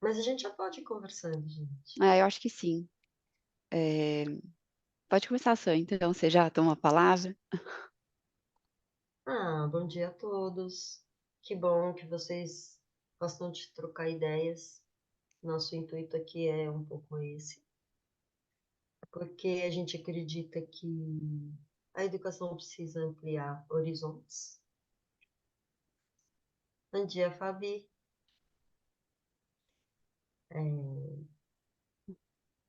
Mas a gente já pode ir conversando, gente. Eu acho que sim. É, pode começar, Sam, então você já toma a palavra. Bom dia a todos. Que bom que vocês gostam de trocar ideias. Nosso intuito aqui é um pouco esse, porque a gente acredita que a educação precisa ampliar horizontes. Bom dia, Fabi.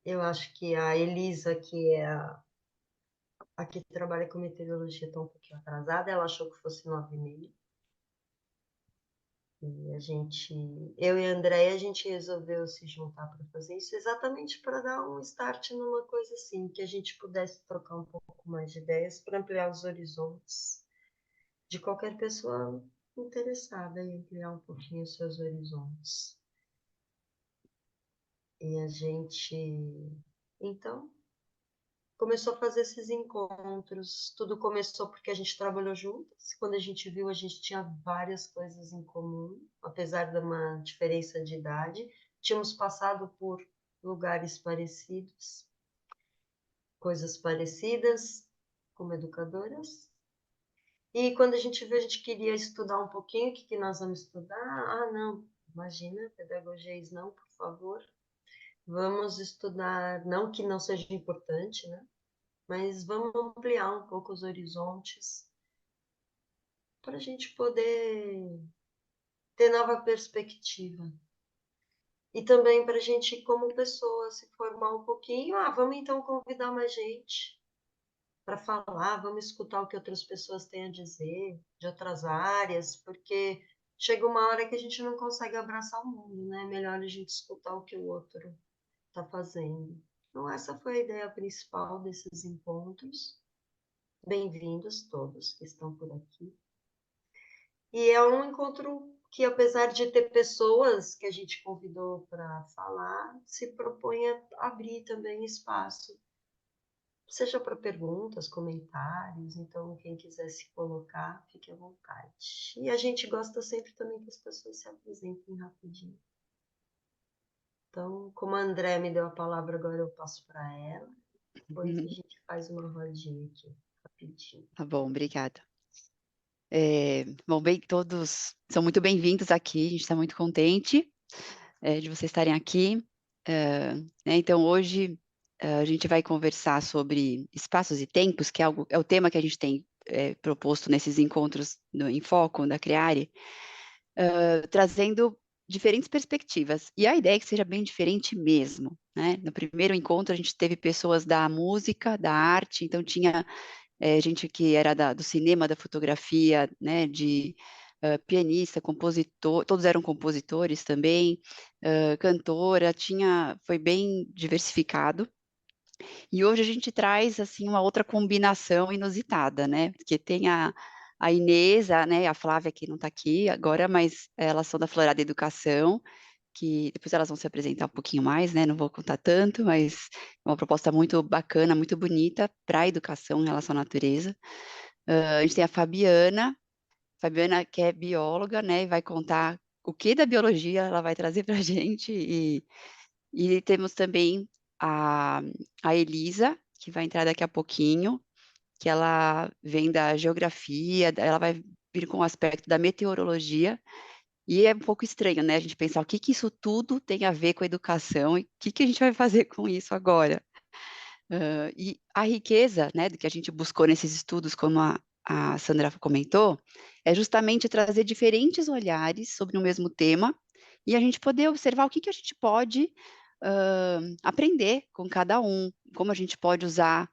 Eu acho que a Elisa, que é a que trabalha com meteorologia, está um pouquinho atrasada. Ela achou que fosse 9h30. E eu e a Andréia, a gente resolveu se juntar para fazer isso exatamente para dar um start numa coisa assim, que a gente pudesse trocar um pouco mais de ideias para ampliar os horizontes de qualquer pessoa interessada em ampliar um pouquinho os seus horizontes. E a gente, então, começou a fazer esses encontros. Tudo começou porque a gente trabalhou juntas. Quando a gente viu, a gente tinha várias coisas em comum, apesar de uma diferença de idade. Tínhamos passado por lugares parecidos, coisas parecidas, como educadoras. E quando a gente viu, a gente queria estudar um pouquinho. O que nós vamos estudar? Não, imagina, pedagogias não, por favor. Vamos estudar, não que não seja importante, né? Mas vamos ampliar um pouco os horizontes para a gente poder ter nova perspectiva. E também para a gente, como pessoa, se formar um pouquinho. Vamos então convidar mais gente para falar, vamos escutar o que outras pessoas têm a dizer, de outras áreas, porque chega uma hora que a gente não consegue abraçar o mundo, né? É melhor a gente escutar o que o outro está fazendo. Então, essa foi a ideia principal desses encontros. Bem-vindos todos que estão por aqui. E é um encontro que, apesar de ter pessoas que a gente convidou para falar, se propõe a abrir também espaço, seja para perguntas, comentários. Então, quem quiser se colocar, fique à vontade. E a gente gosta sempre também que as pessoas se apresentem rapidinho. Então, como a André me deu a palavra, agora eu passo para ela. Depois a gente faz uma rodinha aqui, rapidinho. Tá bom, obrigada. Bom, bem, todos são muito bem-vindos aqui, a gente está muito contente de vocês estarem aqui. Então, hoje a gente vai conversar sobre espaços e tempos, que é o tema que a gente tem proposto nesses encontros em Foco, da Criare, trazendo diferentes perspectivas. E a ideia é que seja bem diferente mesmo, né? No primeiro encontro, a gente teve pessoas da música, da arte, então tinha gente que era do cinema, da fotografia, né, de pianista, compositor, todos eram compositores também, cantora, foi bem diversificado. E hoje a gente traz, assim, uma outra combinação inusitada, né, porque tem a Inês, né, a Flávia que não está aqui agora, mas elas são da Florada Educação, que depois elas vão se apresentar um pouquinho mais, né? Não vou contar tanto, mas é uma proposta muito bacana, muito bonita para a educação em relação à natureza. A gente tem a Fabiana que é bióloga, né? E vai contar o que da biologia ela vai trazer para a gente. E temos também a, a Elisa, que vai entrar daqui a pouquinho, que ela vem da geografia, ela vai vir com o aspecto da meteorologia, e é um pouco estranho, né, a gente pensar o que que isso tudo tem a ver com a educação e o que que a gente vai fazer com isso agora. E a riqueza, né, do que a gente buscou nesses estudos, como a Sandra comentou, é justamente trazer diferentes olhares sobre o mesmo tema e a gente poder observar o que que a gente pode aprender com cada um, como a gente pode usar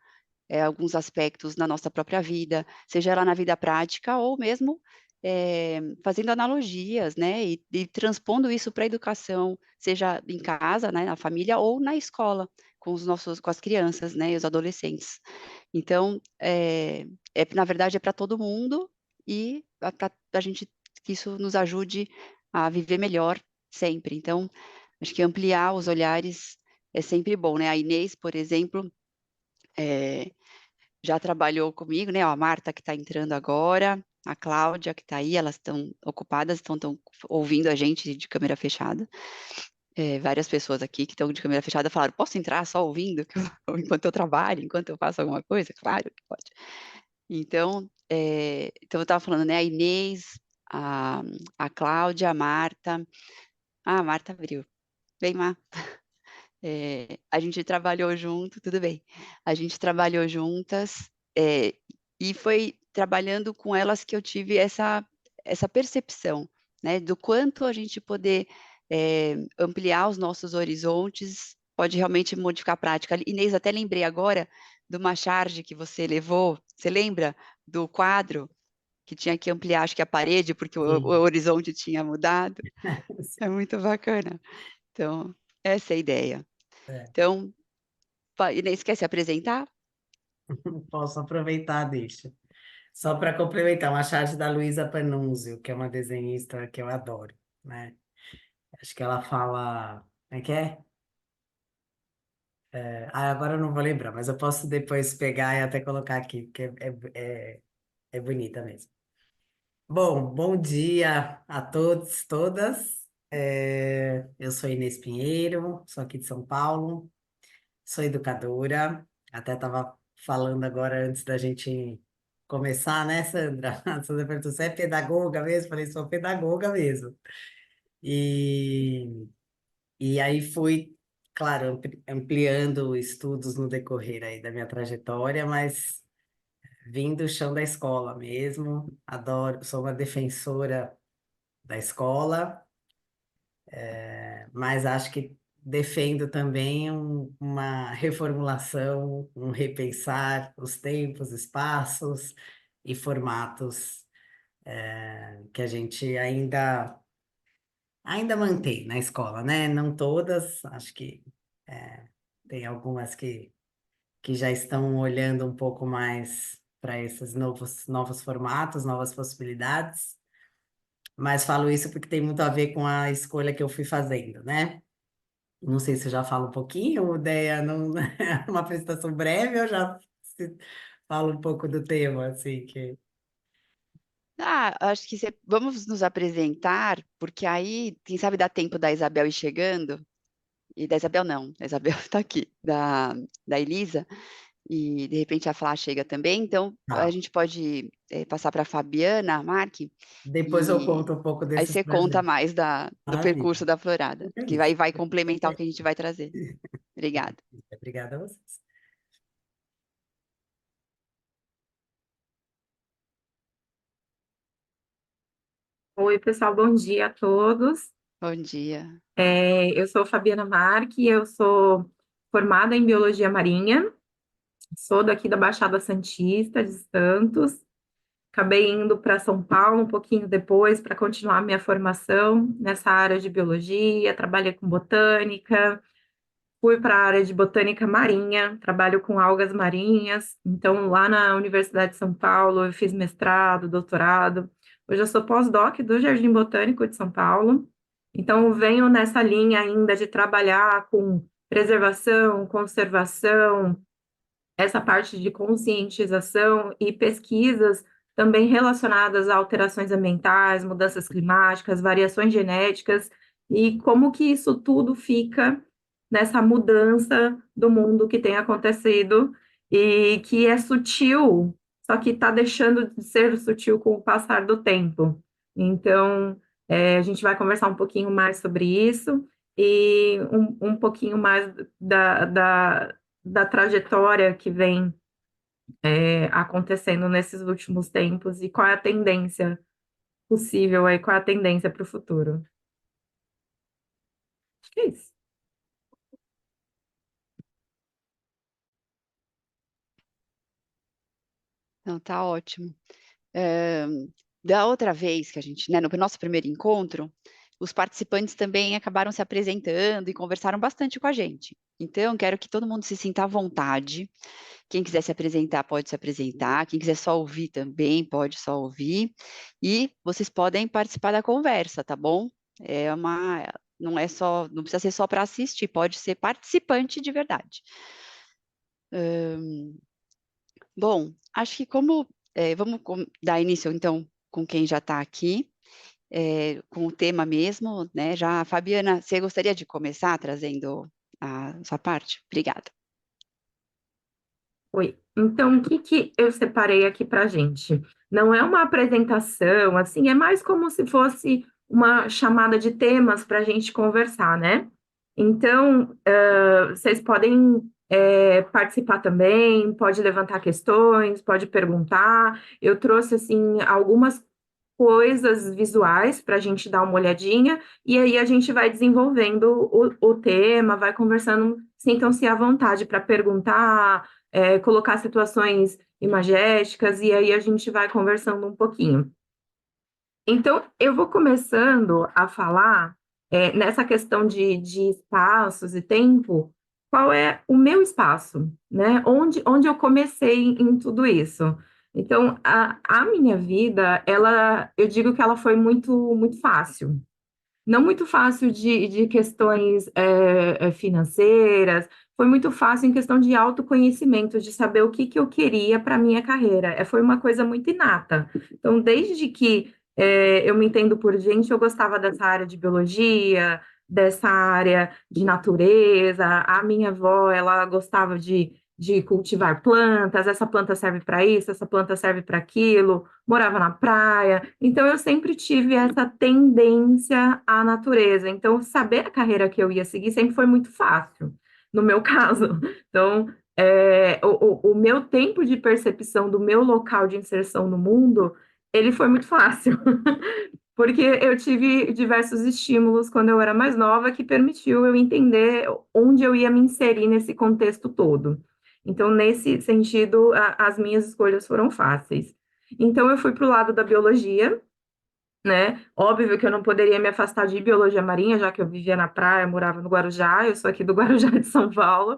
alguns aspectos na nossa própria vida, seja ela na vida prática ou mesmo fazendo analogias, né, e transpondo isso para a educação, seja em casa, né, na família ou na escola, com as crianças, né, e os adolescentes. Então, na verdade, é para todo mundo e para a gente que isso nos ajude a viver melhor sempre. Então, acho que ampliar os olhares é sempre bom, né? A Inês, por exemplo, é, já trabalhou comigo, né? Ó, a Marta que está entrando agora, a Cláudia que está aí, elas estão ocupadas, estão ouvindo a gente de câmera fechada. várias pessoas aqui que estão de câmera fechada falaram, posso entrar só ouvindo enquanto eu trabalho, enquanto eu faço alguma coisa? Claro que pode. Então, eu estava falando, né, a Inês, a Cláudia, a Marta. Ah, a Marta abriu. Vem, Má. A gente trabalhou junto, tudo bem. A gente trabalhou juntas, e foi trabalhando com elas que eu tive essa percepção, né, do quanto a gente poder, ampliar os nossos horizontes, pode realmente modificar a prática. Inês, até lembrei agora de uma charge que você levou, você lembra do quadro que tinha que ampliar, acho que a parede, porque o Sim. horizonte tinha mudado? É muito bacana. Então, essa é a ideia. É. Então, Inês, quer se apresentar? Posso aproveitar, deixa. Só para complementar, uma charge da Luísa Panunzio, que é uma desenhista que eu adoro, né? Acho que ela fala. Como é que é? Agora eu não vou lembrar, mas eu posso depois pegar e até colocar aqui, porque é bonita mesmo. Bom dia a todos, todas. Eu sou Inês Pinheiro, sou aqui de São Paulo, sou educadora. Até estava falando agora antes da gente começar, né, Sandra? A Sandra perguntou, você é pedagoga mesmo? Falei, sou pedagoga mesmo. E, e aí fui, claro, ampliando estudos no decorrer aí da minha trajetória, mas vim do chão da escola mesmo. Adoro, sou uma defensora da escola, mas acho que defendo também uma reformulação, um repensar os tempos, espaços e formatos que a gente ainda mantém na escola, né? Não todas, acho que tem algumas que já estão olhando um pouco mais para esses novos formatos, novas possibilidades, mas falo isso porque tem muito a ver com a escolha que eu fui fazendo, né? Não sei se eu já falo um pouquinho, ideia não uma apresentação breve, eu já falo um pouco do tema, assim, que... Acho que vamos nos apresentar, porque aí, quem sabe dá tempo da Isabel ir chegando, e da Isabel não, a Isabel está aqui, da Elisa, e de repente a Flá chega também, então a Tá. gente pode passar para a Fabiana Marque, Depois eu e conto um pouco aí desses você conta projetos. mais do Maravilha. percurso da Florada, Fico que feliz. vai complementar o que a gente vai trazer. Obrigada. Obrigada a vocês. Oi, pessoal, bom dia a todos. Bom dia. Eu sou Fabiana Marque, eu sou formada em Biologia Marinha, sou daqui da Baixada Santista, de Santos. Acabei indo para São Paulo um pouquinho depois para continuar minha formação nessa área de biologia, trabalhei com botânica, fui para a área de botânica marinha, trabalho com algas marinhas. Então, lá na Universidade de São Paulo, eu fiz mestrado, doutorado. Hoje eu sou pós-doc do Jardim Botânico de São Paulo. Então, venho nessa linha ainda de trabalhar com preservação, conservação, essa parte de conscientização e pesquisas também relacionadas a alterações ambientais, mudanças climáticas, variações genéticas, e como que isso tudo fica nessa mudança do mundo que tem acontecido e que é sutil, só que está deixando de ser sutil com o passar do tempo. Então, a gente vai conversar um pouquinho mais sobre isso e um pouquinho mais da trajetória que vem acontecendo nesses últimos tempos e qual é a tendência possível aí, qual é a tendência para o futuro. Acho que é isso. Não, tá ótimo. Da outra vez que a gente, né, no nosso primeiro encontro, os participantes também acabaram se apresentando e conversaram bastante com a gente. Então, quero que todo mundo se sinta à vontade. Quem quiser se apresentar, pode se apresentar. Quem quiser só ouvir também, pode só ouvir. E vocês podem participar da conversa, tá bom? Não é só, não precisa ser só para assistir, pode ser participante de verdade. Bom, acho que vamos dar início, então, com quem já está aqui. com o tema mesmo, né? Já, Fabiana, você gostaria de começar trazendo a sua parte? Obrigada. Oi. Então, o que que eu separei aqui para gente? Não é uma apresentação, assim, é mais como se fosse uma chamada de temas para a gente conversar, né? Então, vocês podem participar também, pode levantar questões, pode perguntar. Eu trouxe, assim, algumas coisas visuais para a gente dar uma olhadinha, e aí a gente vai desenvolvendo o tema, vai conversando, sintam-se à vontade para perguntar, colocar situações imagéticas, e aí a gente vai conversando um pouquinho. Então, eu vou começando a falar, nessa questão de espaços e tempo, qual é o meu espaço, né? Onde eu comecei em tudo isso. Então, a minha vida, eu digo que ela foi muito, muito fácil. Não muito fácil de questões financeiras, foi muito fácil em questão de autoconhecimento, de saber o que eu queria para a minha carreira. Foi uma coisa muito inata. Então, desde que eu me entendo por gente, eu gostava dessa área de biologia, dessa área de natureza. A minha avó, ela gostava de cultivar plantas, essa planta serve para isso, essa planta serve para aquilo, morava na praia, então eu sempre tive essa tendência à natureza. Então, saber a carreira que eu ia seguir sempre foi muito fácil, no meu caso. Então, o meu tempo de percepção do meu local de inserção no mundo, ele foi muito fácil. Porque eu tive diversos estímulos quando eu era mais nova que permitiu eu entender onde eu ia me inserir nesse contexto todo. Então, nesse sentido, as minhas escolhas foram fáceis. Então, eu fui para o lado da biologia, né? Óbvio que eu não poderia me afastar de biologia marinha, já que eu vivia na praia, morava no Guarujá, eu sou aqui do Guarujá de São Paulo,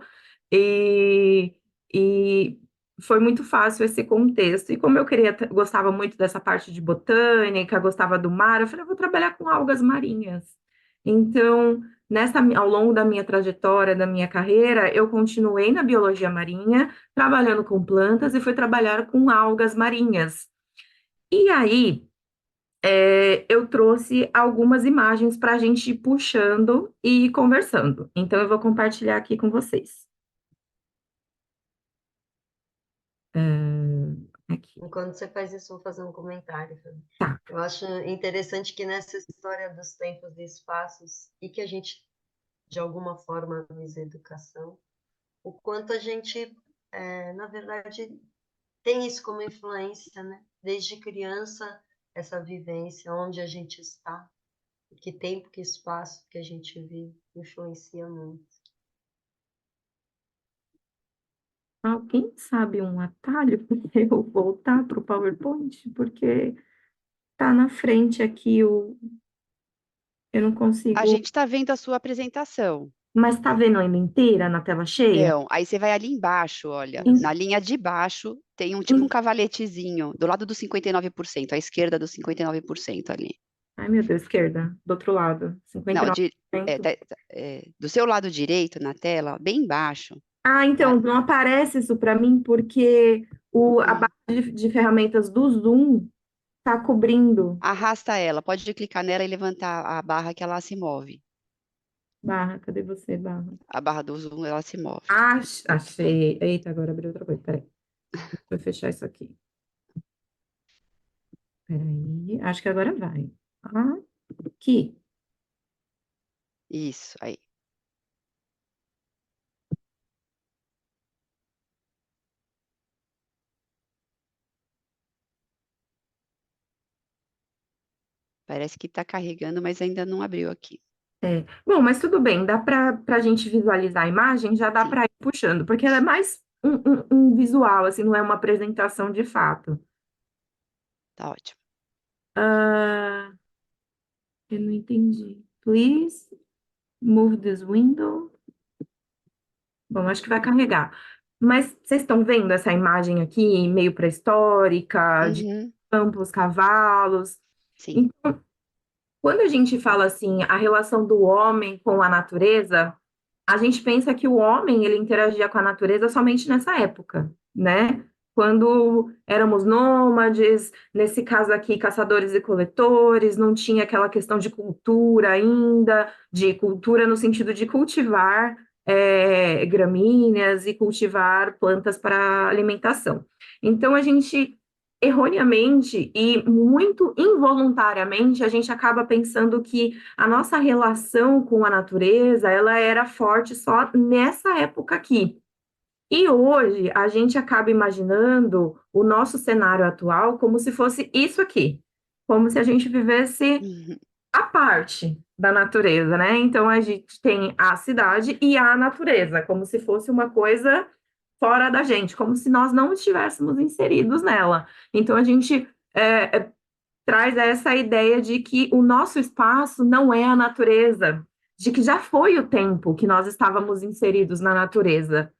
e, e foi muito fácil esse contexto. E como eu gostava muito dessa parte de botânica, gostava do mar, eu falei, eu vou trabalhar com algas marinhas. Então, ao longo da minha trajetória, da minha carreira, eu continuei na biologia marinha, trabalhando com plantas e fui trabalhar com algas marinhas. E aí, eu trouxe algumas imagens para a gente ir puxando e ir conversando. Então, eu vou compartilhar aqui com vocês. Aqui. Enquanto você faz isso, eu vou fazer um comentário, Fabi. Tá. Eu acho interessante que nessa história dos tempos e espaços, e que a gente, de alguma forma, visa educação, o quanto a gente, na verdade, tem isso como influência, né? Desde criança, essa vivência, onde a gente está, que tempo, que espaço que a gente vive, influencia muito. Alguém sabe um atalho para eu voltar para o PowerPoint? Porque tá na frente aqui, eu não A consigo. gente está vendo a sua apresentação. Mas tá vendo ela inteira na tela cheia? Não, aí você vai ali embaixo, olha, Isso. na linha de baixo tem tipo um cavaletezinho, do lado dos 59%, à esquerda dos 59% ali. Ai, meu Deus, esquerda, do outro lado. Não, 59%. do seu lado direito na tela, bem embaixo. Ah, então, não aparece isso para mim porque a Hum. barra de ferramentas do Zoom tá cobrindo. Arrasta ela, pode clicar nela e levantar a barra que ela se move. Barra, cadê você, barra? A barra do Zoom, ela se move. Achei. Eita, agora abriu outra coisa, peraí. Deixa eu fechar isso aqui. Peraí, acho que agora vai. Aqui. Isso, aí. Parece que está carregando, mas ainda não abriu aqui. Bom, mas tudo bem, dá para a gente visualizar a imagem, já dá Sim. para ir puxando, porque ela é mais um visual, assim, não é uma apresentação de fato. Tá ótimo. Eu não entendi. Please move this window. Bom, acho que vai carregar. Mas vocês estão vendo essa imagem aqui, meio pré-histórica, de Uhum, campos, cavalos? sim. Então, quando a gente fala assim, a relação do homem com a natureza, a gente pensa que o homem ele interagia com a natureza somente nessa época, né? quando éramos nômades, nesse caso aqui, caçadores e coletores, não tinha aquela questão de cultura ainda, de cultura no sentido de cultivar gramíneas e cultivar plantas para alimentação. Então, a gente, erroneamente e muito involuntariamente, a gente acaba pensando que a nossa relação com a natureza, ela era forte só nessa época aqui. E hoje a gente acaba imaginando o nosso cenário atual como se fosse isso aqui, como se a gente vivesse Uhum. a parte da natureza, né? Então a gente tem a cidade e a natureza, como se fosse uma coisa fora da gente, como se nós não estivéssemos inseridos nela. Então a gente traz essa ideia de que o nosso espaço não é a natureza, de que já foi o tempo que nós estávamos inseridos na natureza.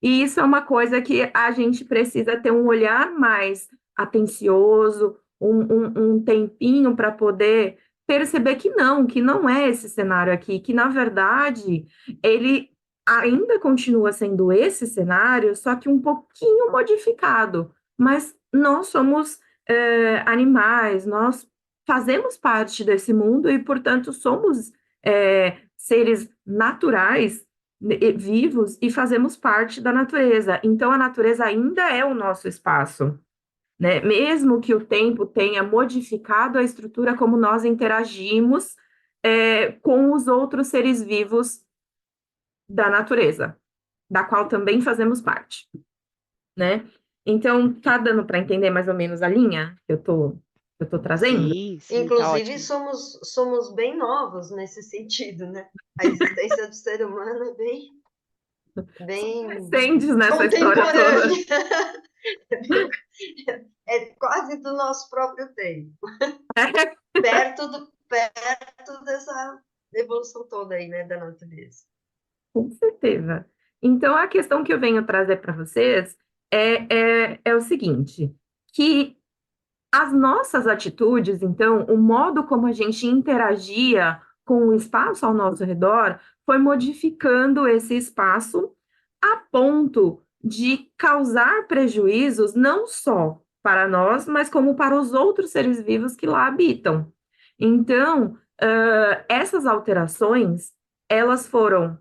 E isso é uma coisa que a gente precisa ter um olhar mais atencioso, um tempinho para poder perceber que não é esse cenário aqui, que na verdade ele ainda continua sendo esse cenário, só que um pouquinho modificado. Mas nós somos animais, nós fazemos parte desse mundo e, portanto, somos seres naturais vivos e fazemos parte da natureza. Então, a natureza ainda é o nosso espaço, né? Mesmo que o tempo tenha modificado a estrutura como nós interagimos com os outros seres vivos da natureza, da qual também fazemos parte, né? Então, tá dando para entender mais ou menos a linha que eu tô trazendo? Sim, sim, tá Inclusive, ótimo. somos bem novos nesse sentido, né? A existência do ser humano é bem Recentes nessa história toda. contemporânea. É quase do nosso próprio tempo. Perto dessa evolução toda aí, né, da natureza. Com certeza. Então, a questão que eu venho trazer para vocês é o seguinte, que as nossas atitudes, então, o modo como a gente interagia com o espaço ao nosso redor, foi modificando esse espaço a ponto de causar prejuízos não só para nós, mas como para os outros seres vivos que lá habitam. Então, essas alterações, elas foram,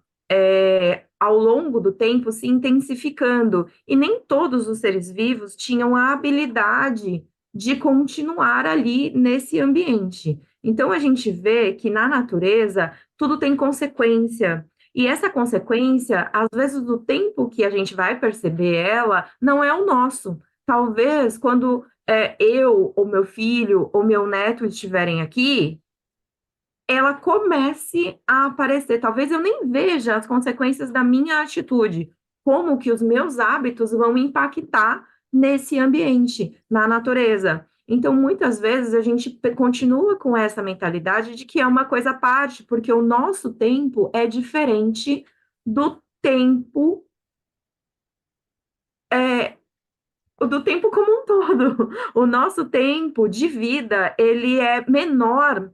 ao longo do tempo, se intensificando, e nem todos os seres vivos tinham a habilidade de continuar ali nesse ambiente. Então, a gente vê que na natureza tudo tem consequência, e essa consequência, às vezes, o tempo que a gente vai perceber ela não é o nosso. Talvez quando eu, ou meu filho, ou meu neto estiverem aqui, ela comece a aparecer. Talvez eu nem veja as consequências da minha atitude, como que os meus hábitos vão impactar nesse ambiente, na natureza. Então, muitas vezes a gente continua com essa mentalidade de que é uma coisa à parte, porque o nosso tempo é diferente do tempo do tempo como um todo. O nosso tempo de vida, ele é menor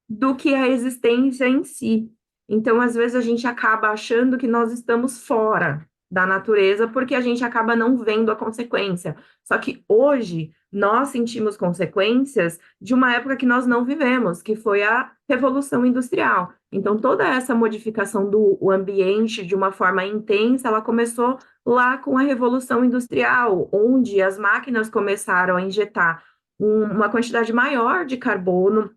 do que a existência em si. Então, às vezes, a gente acaba achando que nós estamos fora da natureza porque a gente acaba não vendo a consequência. Só que hoje nós sentimos consequências de uma época que nós não vivemos, que foi a Revolução Industrial. Então, toda essa modificação do ambiente de uma forma intensa, ela começou lá com a Revolução Industrial, onde as máquinas começaram a injetar uma quantidade maior de carbono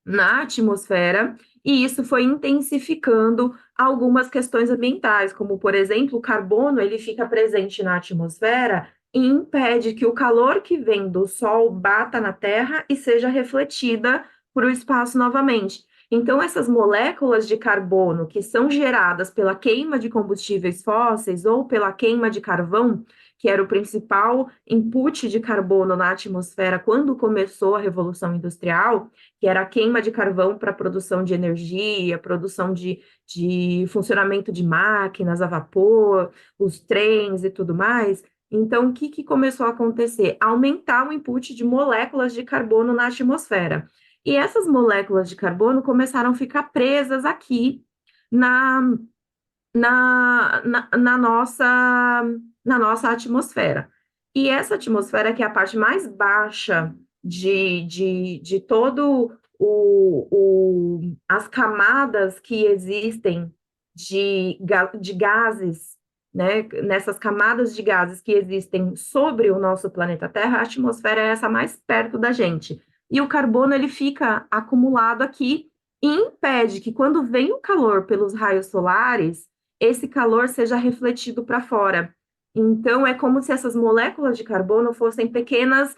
na atmosfera, e isso foi intensificando algumas questões ambientais, como, por exemplo, o carbono, ele fica presente na atmosfera e impede que o calor que vem do Sol bata na Terra e seja refletida para o espaço novamente. Então, essas moléculas de carbono que são geradas pela queima de combustíveis fósseis ou pela queima de carvão, que era o principal input de carbono na atmosfera quando começou a Revolução Industrial, que era a queima de carvão para produção de energia, produção de funcionamento de máquinas a vapor, os trens e tudo mais. Então, o que começou a acontecer? Aumentar o input de moléculas de carbono na atmosfera. E essas moléculas de carbono começaram a ficar presas aqui na, na nossa atmosfera. E essa atmosfera, que é a parte mais baixa de todo as camadas que existem de gases, né? Nessas camadas de gases que existem sobre o nosso planeta Terra, a atmosfera é essa mais perto da gente. E o carbono, ele fica acumulado aqui e impede que, quando vem o calor pelos raios solares, esse calor seja refletido para fora. Então, é como se essas moléculas de carbono fossem pequenos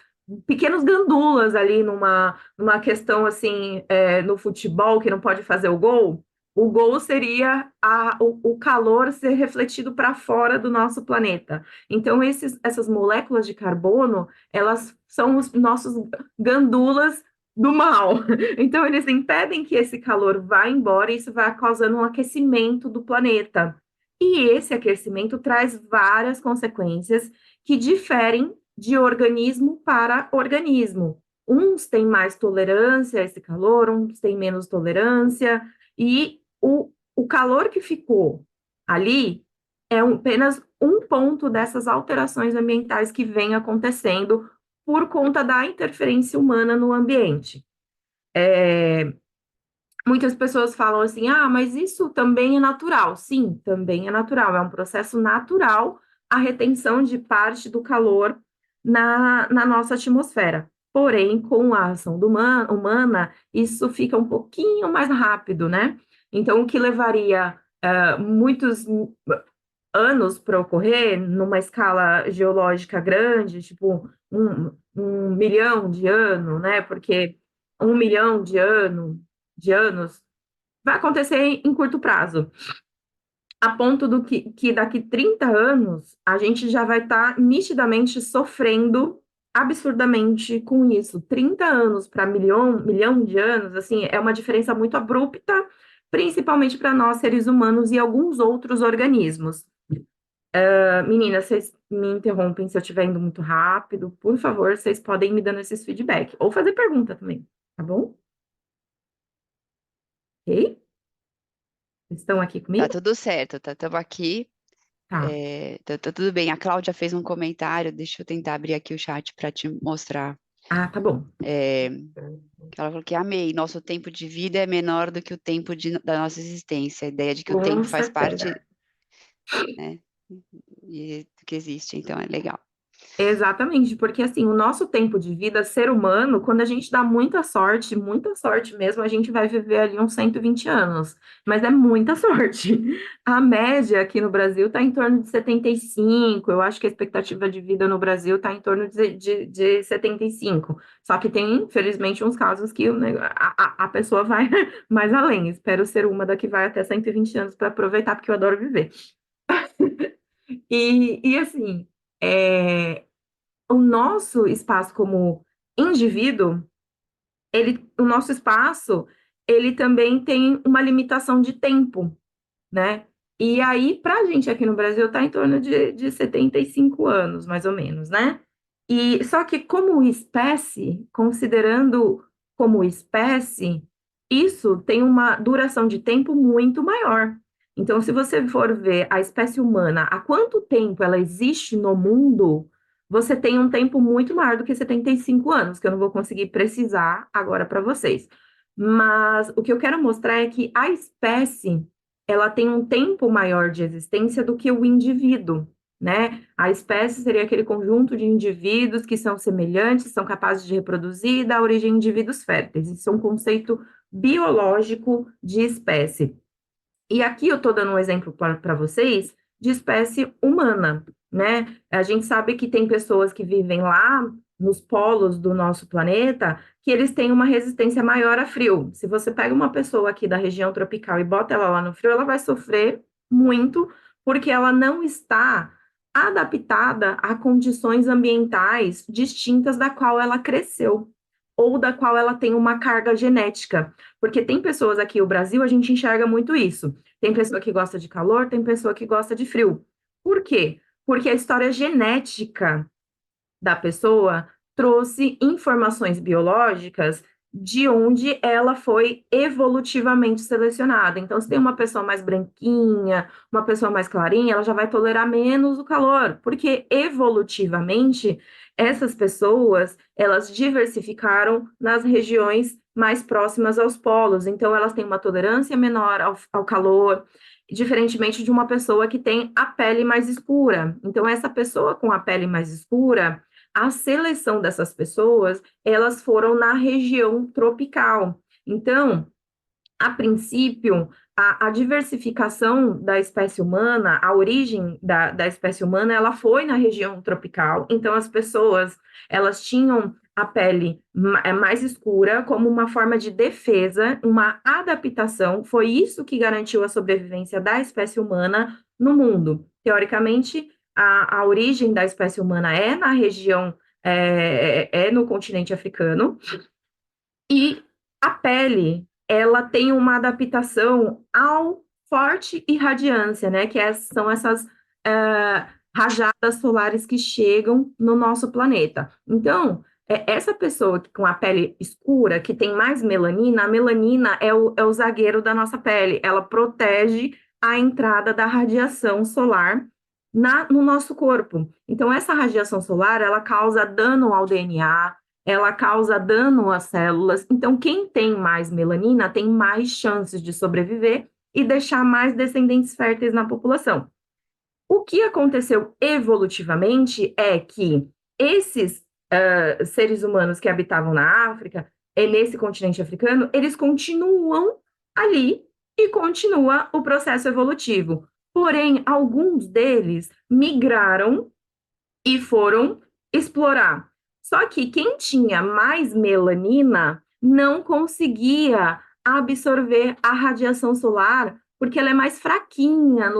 gandulas ali numa questão assim, no futebol, que não pode fazer o gol. O gol seria o calor ser refletido para fora do nosso planeta. Então, essas moléculas de carbono, elas são os nossos gandulas do mal. Então, eles impedem que esse calor vá embora e isso vai causando um aquecimento do planeta. E esse aquecimento traz várias consequências que diferem de organismo para organismo. Uns têm mais tolerância a esse calor, uns têm menos tolerância, e o calor que ficou ali é apenas um ponto dessas alterações ambientais que vem acontecendo por conta da interferência humana no ambiente. Muitas pessoas falam assim, mas isso também é natural. Sim, também é natural, é um processo natural a retenção de parte do calor na nossa atmosfera. Porém, com a ação humana, isso fica um pouquinho mais rápido, né? Então, o que levaria muitos anos para ocorrer, numa escala geológica grande, tipo 1 milhão de anos, né? Porque 1 milhão de anos vai acontecer em curto prazo, a ponto do que daqui 30 anos a gente já vai estar nitidamente sofrendo absurdamente com isso. 30 anos para milhão de anos, assim, é uma diferença muito abrupta, principalmente para nós, seres humanos, e alguns outros organismos. Meninas, vocês me interrompem se eu estiver indo muito rápido. Por favor, vocês podem me dando esses feedback. Ou fazer pergunta também, tá bom? Ok? Estão aqui Tá comigo? tudo certo, estamos aqui. Tá. Tá tudo bem. A Cláudia fez um comentário, deixa eu tentar abrir aqui o chat para te mostrar. Tá bom. Que ela falou que amei, nosso tempo de vida é menor do que o tempo da nossa existência. A ideia de que o Com tempo faz certeza. parte, né, do que existe, então é legal. Exatamente, porque assim, o nosso tempo de vida, ser humano, quando a gente dá muita sorte mesmo, a gente vai viver ali uns 120 anos, mas é muita sorte. A média aqui no Brasil está em torno de 75, eu acho que a expectativa de vida no Brasil está em torno de 75, só que tem, infelizmente, uns casos que a pessoa vai mais além. Espero ser uma da que vai até 120 anos para aproveitar, porque eu adoro viver. E assim, o nosso espaço como indivíduo, o nosso espaço, ele também tem uma limitação de tempo, né? E aí, para a gente aqui no Brasil, está em torno de 75 anos, mais ou menos, né? E só que como espécie, considerando como espécie, isso tem uma duração de tempo muito maior. Então, se você for ver a espécie humana, há quanto tempo ela existe no mundo, você tem um tempo muito maior do que 75 anos, que eu não vou conseguir precisar agora para vocês. Mas o que eu quero mostrar é que a espécie, ela tem um tempo maior de existência do que o indivíduo, né? A espécie seria aquele conjunto de indivíduos que são semelhantes, são capazes de reproduzir e dar origem a indivíduos férteis. Isso é um conceito biológico de espécie. E aqui eu estou dando um exemplo para vocês de espécie humana, né? A gente sabe que tem pessoas que vivem lá nos polos do nosso planeta que eles têm uma resistência maior a frio. Se você pega uma pessoa aqui da região tropical e bota ela lá no frio, ela vai sofrer muito porque ela não está adaptada a condições ambientais distintas da qual ela cresceu ou da qual ela tem uma carga genética. Porque tem pessoas aqui, o Brasil, a gente enxerga muito isso. Tem pessoa que gosta de calor, tem pessoa que gosta de frio. Por quê? Porque a história genética da pessoa trouxe informações biológicas de onde ela foi evolutivamente selecionada. Então, se tem uma pessoa mais branquinha, uma pessoa mais clarinha, ela já vai tolerar menos o calor, porque evolutivamente essas pessoas, elas diversificaram nas regiões mais próximas aos polos, então elas têm uma tolerância menor ao calor, diferentemente de uma pessoa que tem a pele mais escura. Então, essa pessoa com a pele mais escura, a seleção dessas pessoas, elas foram na região tropical. Então, a princípio, a diversificação da espécie humana, a origem da espécie humana, ela foi na região tropical. Então, as pessoas, elas tinham a pele mais escura como uma forma de defesa, uma adaptação. Foi isso que garantiu a sobrevivência da espécie humana no mundo. Teoricamente, a origem da espécie humana é na região, é no continente africano, e a pele, ela tem uma adaptação ao forte irradiância, né? São essas rajadas solares que chegam no nosso planeta. Então, essa pessoa com a pele escura, que tem mais melanina, a melanina é o zagueiro da nossa pele. Ela protege a entrada da radiação solar no nosso corpo. Então, essa radiação solar, ela causa dano ao DNA, ela causa dano às células. Então, quem tem mais melanina tem mais chances de sobreviver e deixar mais descendentes férteis na população. O que aconteceu evolutivamente é que esses seres humanos que habitavam na África, nesse continente africano, eles continuam ali e continua o processo evolutivo. Porém, alguns deles migraram e foram explorar. Só que quem tinha mais melanina não conseguia absorver a radiação solar, porque ela é mais fraquinha,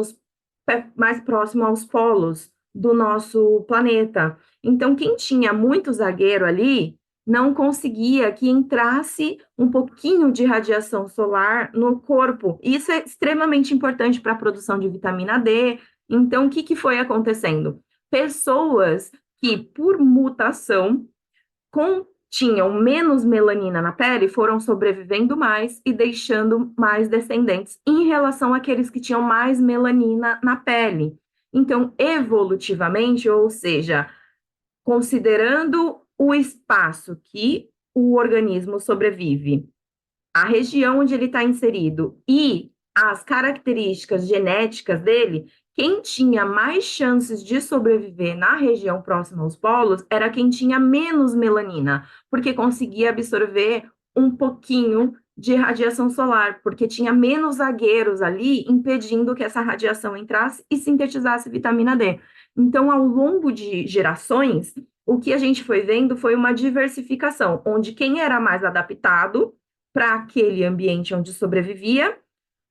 mais próximo aos polos do nosso planeta. Então, quem tinha muito zagueiro ali não conseguia que entrasse um pouquinho de radiação solar no corpo. Isso é extremamente importante para a produção de vitamina D. Então, o que foi acontecendo? Pessoas que, por mutação, tinham menos melanina na pele foram sobrevivendo mais e deixando mais descendentes em relação àqueles que tinham mais melanina na pele. Então, evolutivamente, ou seja, considerando o espaço que o organismo sobrevive, a região onde ele está inserido e as características genéticas dele, quem tinha mais chances de sobreviver na região próxima aos polos era quem tinha menos melanina, porque conseguia absorver um pouquinho de radiação solar, porque tinha menos zagueiros ali impedindo que essa radiação entrasse e sintetizasse vitamina D. Então, ao longo de gerações, o que a gente foi vendo foi uma diversificação, onde quem era mais adaptado para aquele ambiente onde sobrevivia,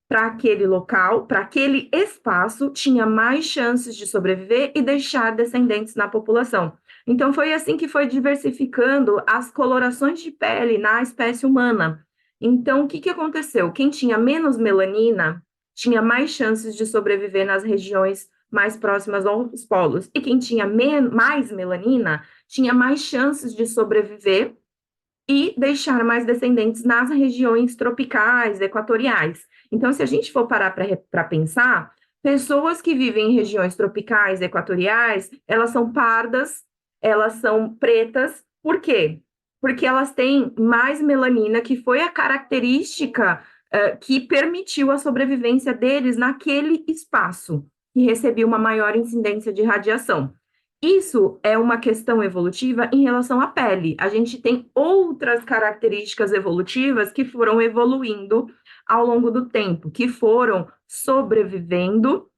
para aquele local, para aquele espaço, tinha mais chances de sobreviver e deixar descendentes na população. Então, foi assim que foi diversificando as colorações de pele na espécie humana. Então, o que aconteceu? Quem tinha menos melanina tinha mais chances de sobreviver nas regiões mais próximas aos polos. E quem tinha mais melanina tinha mais chances de sobreviver e deixar mais descendentes nas regiões tropicais, equatoriais. Então, se a gente for parar para pensar, pessoas que vivem em regiões tropicais, equatoriais, elas são pardas, elas são pretas. Por quê? Porque elas têm mais melanina, que foi a característica que permitiu a sobrevivência deles naquele espaço, que recebia uma maior incidência de radiação. Isso é uma questão evolutiva em relação à pele. A gente tem outras características evolutivas que foram evoluindo ao longo do tempo, que foram sobrevivendo,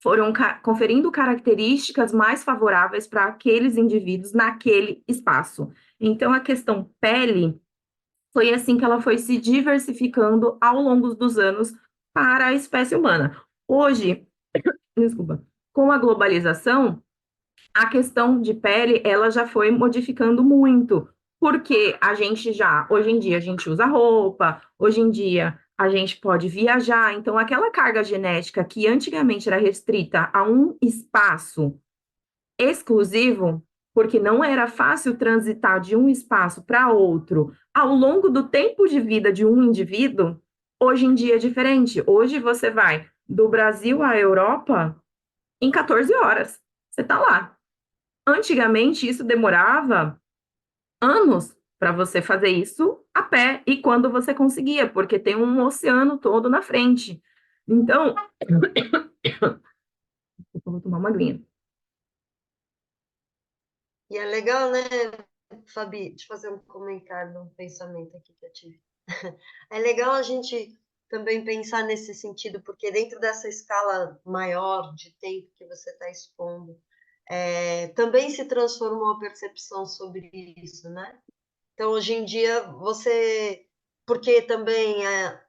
foram conferindo características mais favoráveis para aqueles indivíduos naquele espaço. Então, a questão pele foi assim que ela foi se diversificando ao longo dos anos para a espécie humana. Hoje, desculpa, com a globalização, a questão de pele, ela já foi modificando muito, porque hoje em dia, a gente usa roupa, hoje em dia, a gente pode viajar, então aquela carga genética que antigamente era restrita a um espaço exclusivo, porque não era fácil transitar de um espaço para outro ao longo do tempo de vida de um indivíduo, hoje em dia é diferente. Hoje você vai do Brasil à Europa em 14 horas. Você está lá. Antigamente, isso demorava anos para você fazer isso a pé, e quando você conseguia, porque tem um oceano todo na frente. Então, eu vou tomar uma aguinha. E é legal, né, Fabi, deixa eu fazer um comentário, um pensamento aqui que eu tive. É legal a gente também pensar nesse sentido, porque dentro dessa escala maior de tempo que você está expondo, também se transformou a percepção sobre isso, né? Então, hoje em dia, porque também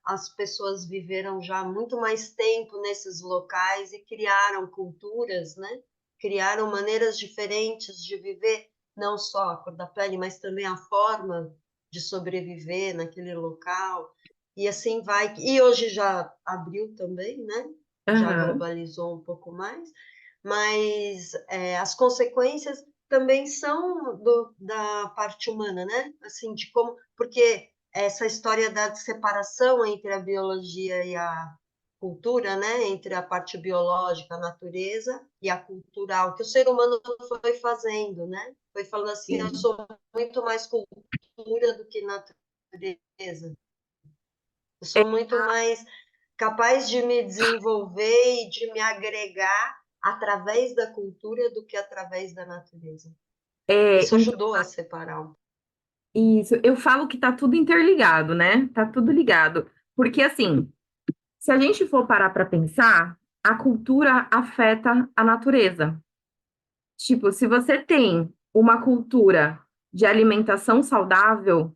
as pessoas viveram já muito mais tempo nesses locais e criaram culturas, né? Criaram maneiras diferentes de viver, não só a cor da pele, mas também a forma de sobreviver naquele local. E assim vai. E hoje já abriu também, né? Já Aham. globalizou um pouco mais, mas as consequências também são da parte humana, né? Assim, de como, porque essa história da separação entre a biologia e a cultura, né? Entre a parte biológica, a natureza, e a cultural, que o ser humano foi fazendo, né? Foi falando assim, eu Sim. sou muito mais cultura do que natureza. Eu sou muito mais capaz de me desenvolver e de me agregar através da cultura do que através da natureza. É, Isso ajudou a separar um. isso, eu falo que tá tudo interligado, né? Tá tudo ligado. Porque, assim, se a gente for parar para pensar, a cultura afeta a natureza. Tipo, se você tem uma cultura de alimentação saudável,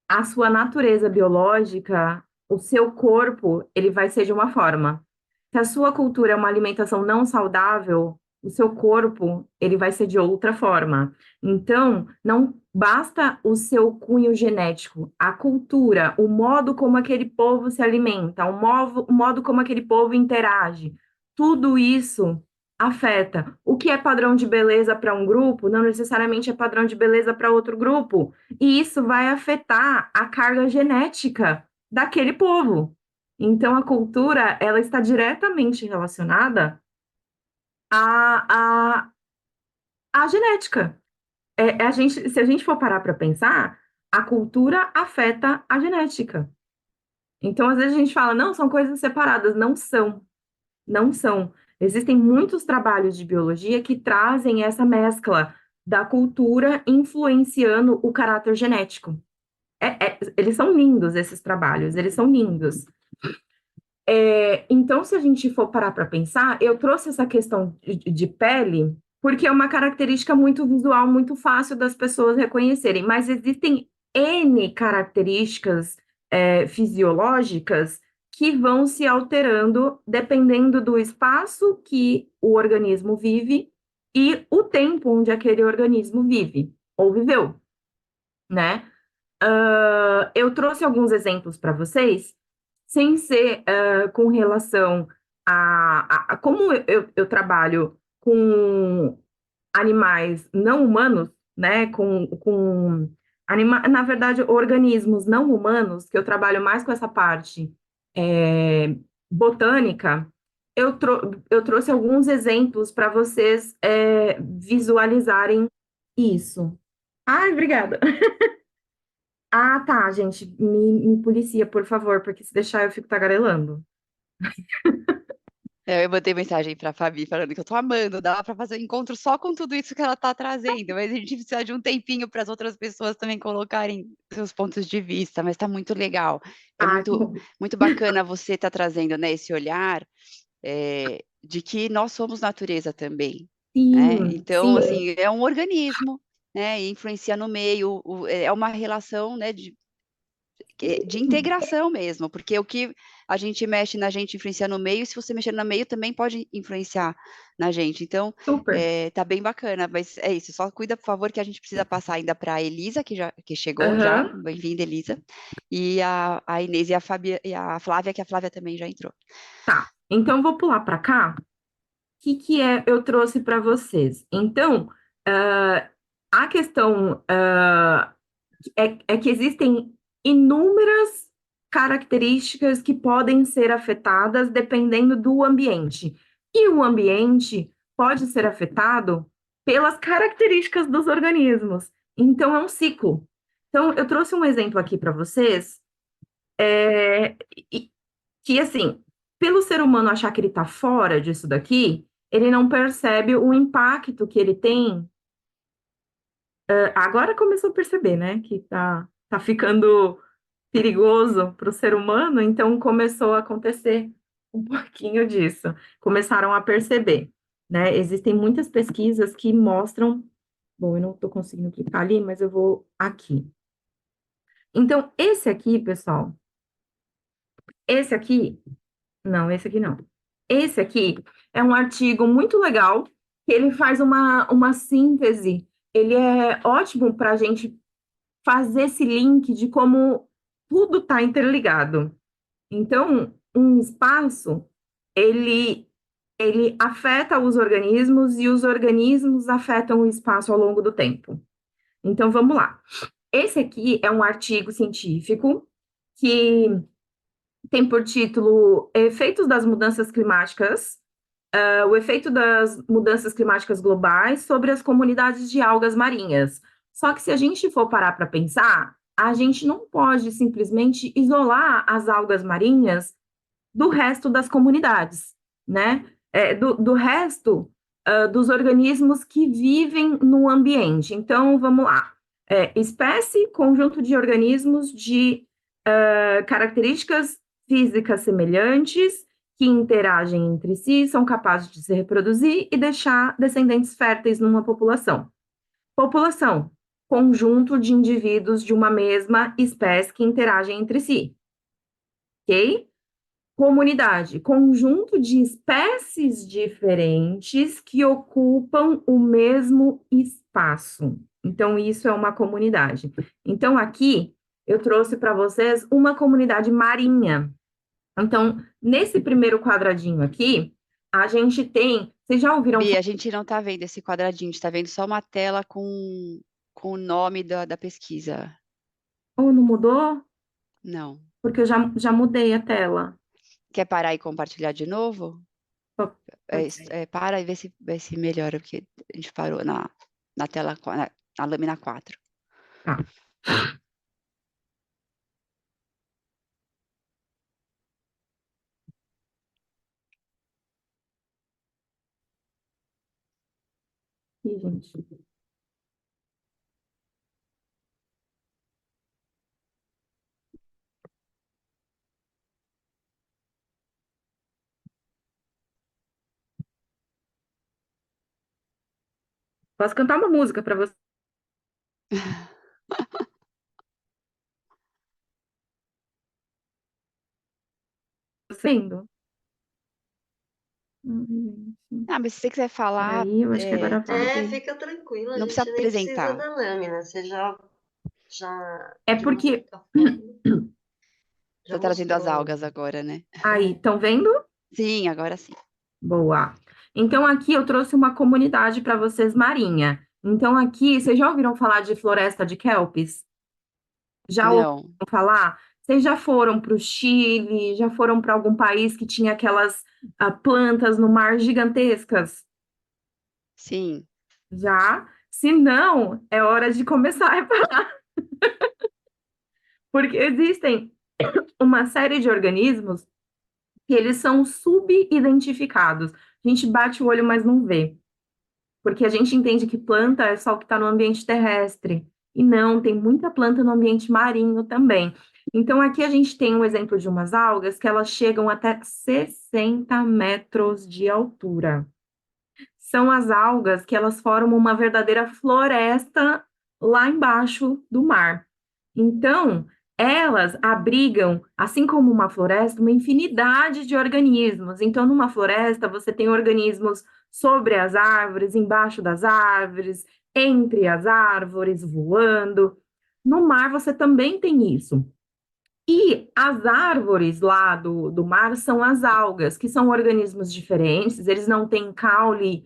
a sua natureza biológica, o seu corpo, ele vai ser de uma forma. Se a sua cultura é uma alimentação não saudável, o seu corpo, ele vai ser de outra forma. Então, não basta o seu cunho genético, a cultura, o modo como aquele povo se alimenta, o modo como aquele povo interage. Tudo isso afeta. O que é padrão de beleza para um grupo, não necessariamente é padrão de beleza para outro grupo. E isso vai afetar a carga genética daquele povo. Então, a cultura, ela está diretamente relacionada à, à genética. Se a gente for parar para pensar, a cultura afeta a genética. Então, às vezes a gente fala, não, são coisas separadas. Não são, não são. Existem muitos trabalhos de biologia que trazem essa mescla da cultura influenciando o caráter genético. Eles são lindos, esses trabalhos, eles são lindos. Então, se a gente for parar para pensar, eu trouxe essa questão de pele, porque é uma característica muito visual, muito fácil das pessoas reconhecerem, mas existem N características fisiológicas que vão se alterando dependendo do espaço que o organismo vive e o tempo onde aquele organismo vive ou viveu, né? Eu trouxe alguns exemplos para vocês, sem ser com relação a como eu trabalho com animais não humanos, né? Na verdade, organismos não humanos, que eu trabalho mais com essa parte botânica. Eu trouxe alguns exemplos para vocês visualizarem isso. Ai, obrigada. Ah, tá, gente, me policia, por favor, porque se deixar eu fico tagarelando. Eu mandei mensagem para a Fabi falando que eu tô amando, dá para fazer um encontro só com tudo isso que ela tá trazendo, mas a gente precisa de um tempinho para as outras pessoas também colocarem seus pontos de vista, mas tá muito legal. É Ah, que muito, bom. muito bacana você estar trazendo, né, esse olhar de que nós somos natureza também, né? Sim, Então, sim, assim, é um organismo, né, e influencia no meio, é uma relação, né, de integração mesmo, porque o que a gente mexe na gente influencia no meio, se você mexer no meio também pode influenciar na gente. Então, super. tá bem bacana, mas é isso, só cuida, por favor, que a gente precisa passar ainda para a Elisa, que chegou já, Aham. bem-vinda, Elisa, e a Inês e a Fabi, e a Flávia, que a Flávia também já entrou. Tá. Então, vou pular para cá. O que eu trouxe para vocês? Então, A questão é que existem inúmeras características que podem ser afetadas dependendo do ambiente. E o ambiente pode ser afetado pelas características dos organismos. Então, é um ciclo. Então, eu trouxe um exemplo aqui para vocês, que, assim, pelo ser humano achar que ele está fora disso daqui, ele não percebe o impacto que ele tem. Agora começou a perceber, né, que tá ficando perigoso para o ser humano, então começou a acontecer um pouquinho disso. Começaram a perceber, né? Existem muitas pesquisas que mostram. Bom, eu não estou conseguindo clicar ali, mas eu vou aqui. Então, esse aqui, pessoal, esse aqui, não, esse aqui não. Esse aqui é um artigo muito legal, que ele faz uma síntese. Ele é ótimo para a gente fazer esse link de como tudo está interligado. Então, um espaço, ele afeta os organismos e os organismos afetam o espaço ao longo do tempo. Então, vamos lá. Esse aqui é um artigo científico que tem por título Efeitos das Mudanças Climáticas, o efeito das mudanças climáticas globais sobre as comunidades de algas marinhas. Só que se a gente for parar para pensar, a gente não pode simplesmente isolar as algas marinhas do resto das comunidades, né? Do resto dos organismos que vivem no ambiente. Então, vamos lá. Espécie, conjunto de organismos de características físicas semelhantes, que interagem entre si, são capazes de se reproduzir e deixar descendentes férteis numa população. População, conjunto de indivíduos de uma mesma espécie que interagem entre si. Ok? Comunidade, conjunto de espécies diferentes que ocupam o mesmo espaço. Então, isso é uma comunidade. Então, aqui, eu trouxe para vocês uma comunidade marinha. Então, nesse primeiro quadradinho aqui, a gente tem. Vocês já ouviram Bia, a gente não está vendo esse quadradinho, a gente está vendo só uma tela com o nome da pesquisa. Oh, não mudou? Não. Porque eu já mudei a tela. Quer parar e compartilhar de novo? Para e vê se melhora, porque a gente parou na tela, na lâmina 4. Tá. Ih, gente. Posso cantar uma música para você? Vendo? Mas se você quiser falar, Peraí, eu acho que agora vai. Fica tranquila, a não gente precisa nem precisa apresentar. da lâmina, você já É de uma porque. certa forma, já Tô trazendo as mostrou. algas agora, né? Aí, estão vendo? Sim, agora sim. Boa. Então, aqui eu trouxe uma comunidade para vocês marinha. Então, aqui, vocês já ouviram falar de floresta de kelpis? Já ouviram Não, falar? Vocês já foram para o Chile? Já foram para algum país que tinha aquelas plantas no mar gigantescas? sim. Já? Se não, é hora de começar a reparar. Porque existem uma série de organismos que eles são subidentificados. A gente bate o olho, mas não vê. Porque a gente entende que planta é só o que está no ambiente terrestre. E não, tem muita planta no ambiente marinho também. Então, aqui a gente tem um exemplo de umas algas que elas chegam até 60 metros de altura. São as algas que elas formam uma verdadeira floresta lá embaixo do mar. Então, elas abrigam, assim como uma floresta, uma infinidade de organismos. Então, numa floresta, você tem organismos sobre as árvores, embaixo das árvores, entre as árvores, voando. No mar, você também tem isso. E as árvores lá do mar são as algas, que são organismos diferentes, eles não têm caule,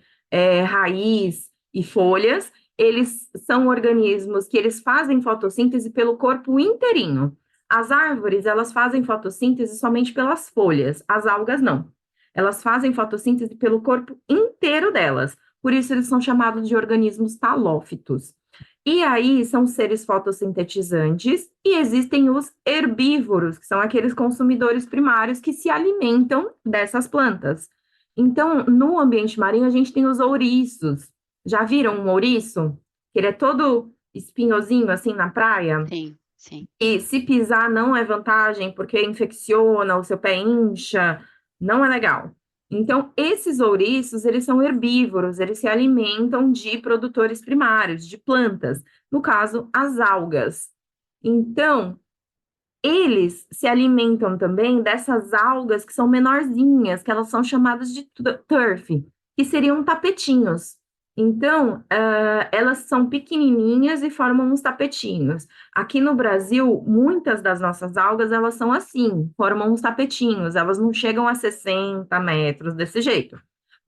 raiz e folhas, eles são organismos que eles fazem fotossíntese pelo corpo inteirinho. As árvores, elas fazem fotossíntese somente pelas folhas, as algas não. Elas fazem fotossíntese pelo corpo inteiro delas. Por isso, eles são chamados de organismos talófitos. E aí, são seres fotossintetizantes e existem os herbívoros, que são aqueles consumidores primários que se alimentam dessas plantas. Então, no ambiente marinho, a gente tem os ouriços. Já viram um ouriço? Ele é todo espinhosinho, assim, na praia. Sim, sim. E se pisar não é vantagem, porque infecciona, o seu pé incha, não é legal. Então, esses ouriços, eles são herbívoros, eles se alimentam de produtores primários, de plantas, no caso, as algas. Então, eles se alimentam também dessas algas que são menorzinhas, que elas são chamadas de turf, que seriam tapetinhos. Então, elas são pequenininhas e formam uns tapetinhos. Aqui no Brasil, muitas das nossas algas, elas são assim, formam uns tapetinhos, elas não chegam a 60 metros desse jeito,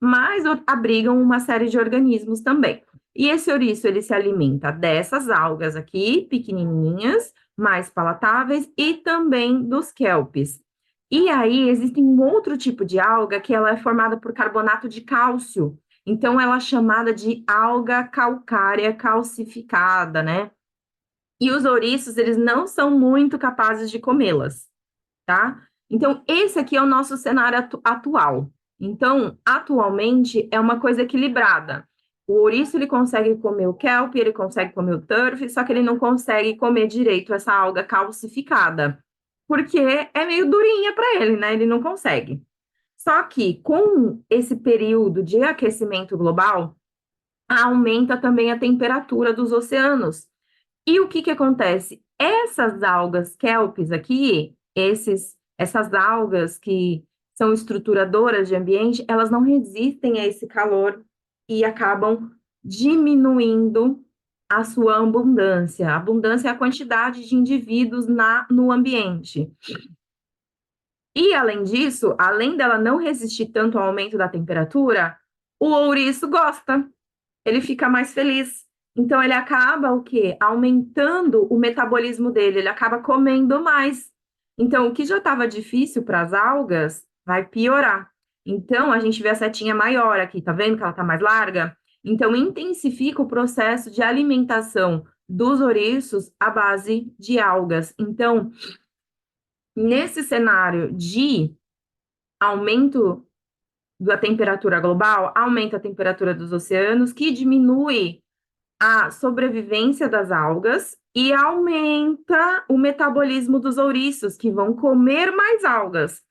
mas abrigam uma série de organismos também. E esse ouriço, ele se alimenta dessas algas aqui, pequenininhas, mais palatáveis, e também dos kelpes. E aí, existe um outro tipo de alga que ela é formada por carbonato de cálcio. Então, ela é chamada de alga calcária calcificada, né? E os ouriços, eles não são muito capazes de comê-las, tá? Então, esse aqui é o nosso cenário atual. Então, atualmente, é uma coisa equilibrada. O ouriço, ele consegue comer o kelp, ele consegue comer o turf, só que ele não consegue comer direito essa alga calcificada, porque é meio durinha para ele, né? Ele não consegue. Só que, com esse período de aquecimento global, aumenta também a temperatura dos oceanos. E o que que acontece? Essas algas kelpis aqui, essas algas que são estruturadoras de ambiente, elas não resistem a esse calor e acabam diminuindo a sua abundância. A abundância é a quantidade de indivíduos no ambiente. E, além disso, além dela não resistir tanto ao aumento da temperatura, o ouriço gosta, ele fica mais feliz. Então, ele acaba o quê? Aumentando o metabolismo dele, ele acaba comendo mais. Então, o que já estava difícil para as algas vai piorar. Então, a gente vê a setinha maior aqui, tá vendo que ela está mais larga? Então, intensifica o processo de alimentação dos ouriços à base de algas. Então, nesse cenário de aumento da temperatura global, aumenta a temperatura dos oceanos, que diminui a sobrevivência das algas e aumenta o metabolismo dos ouriços, que vão comer mais algas.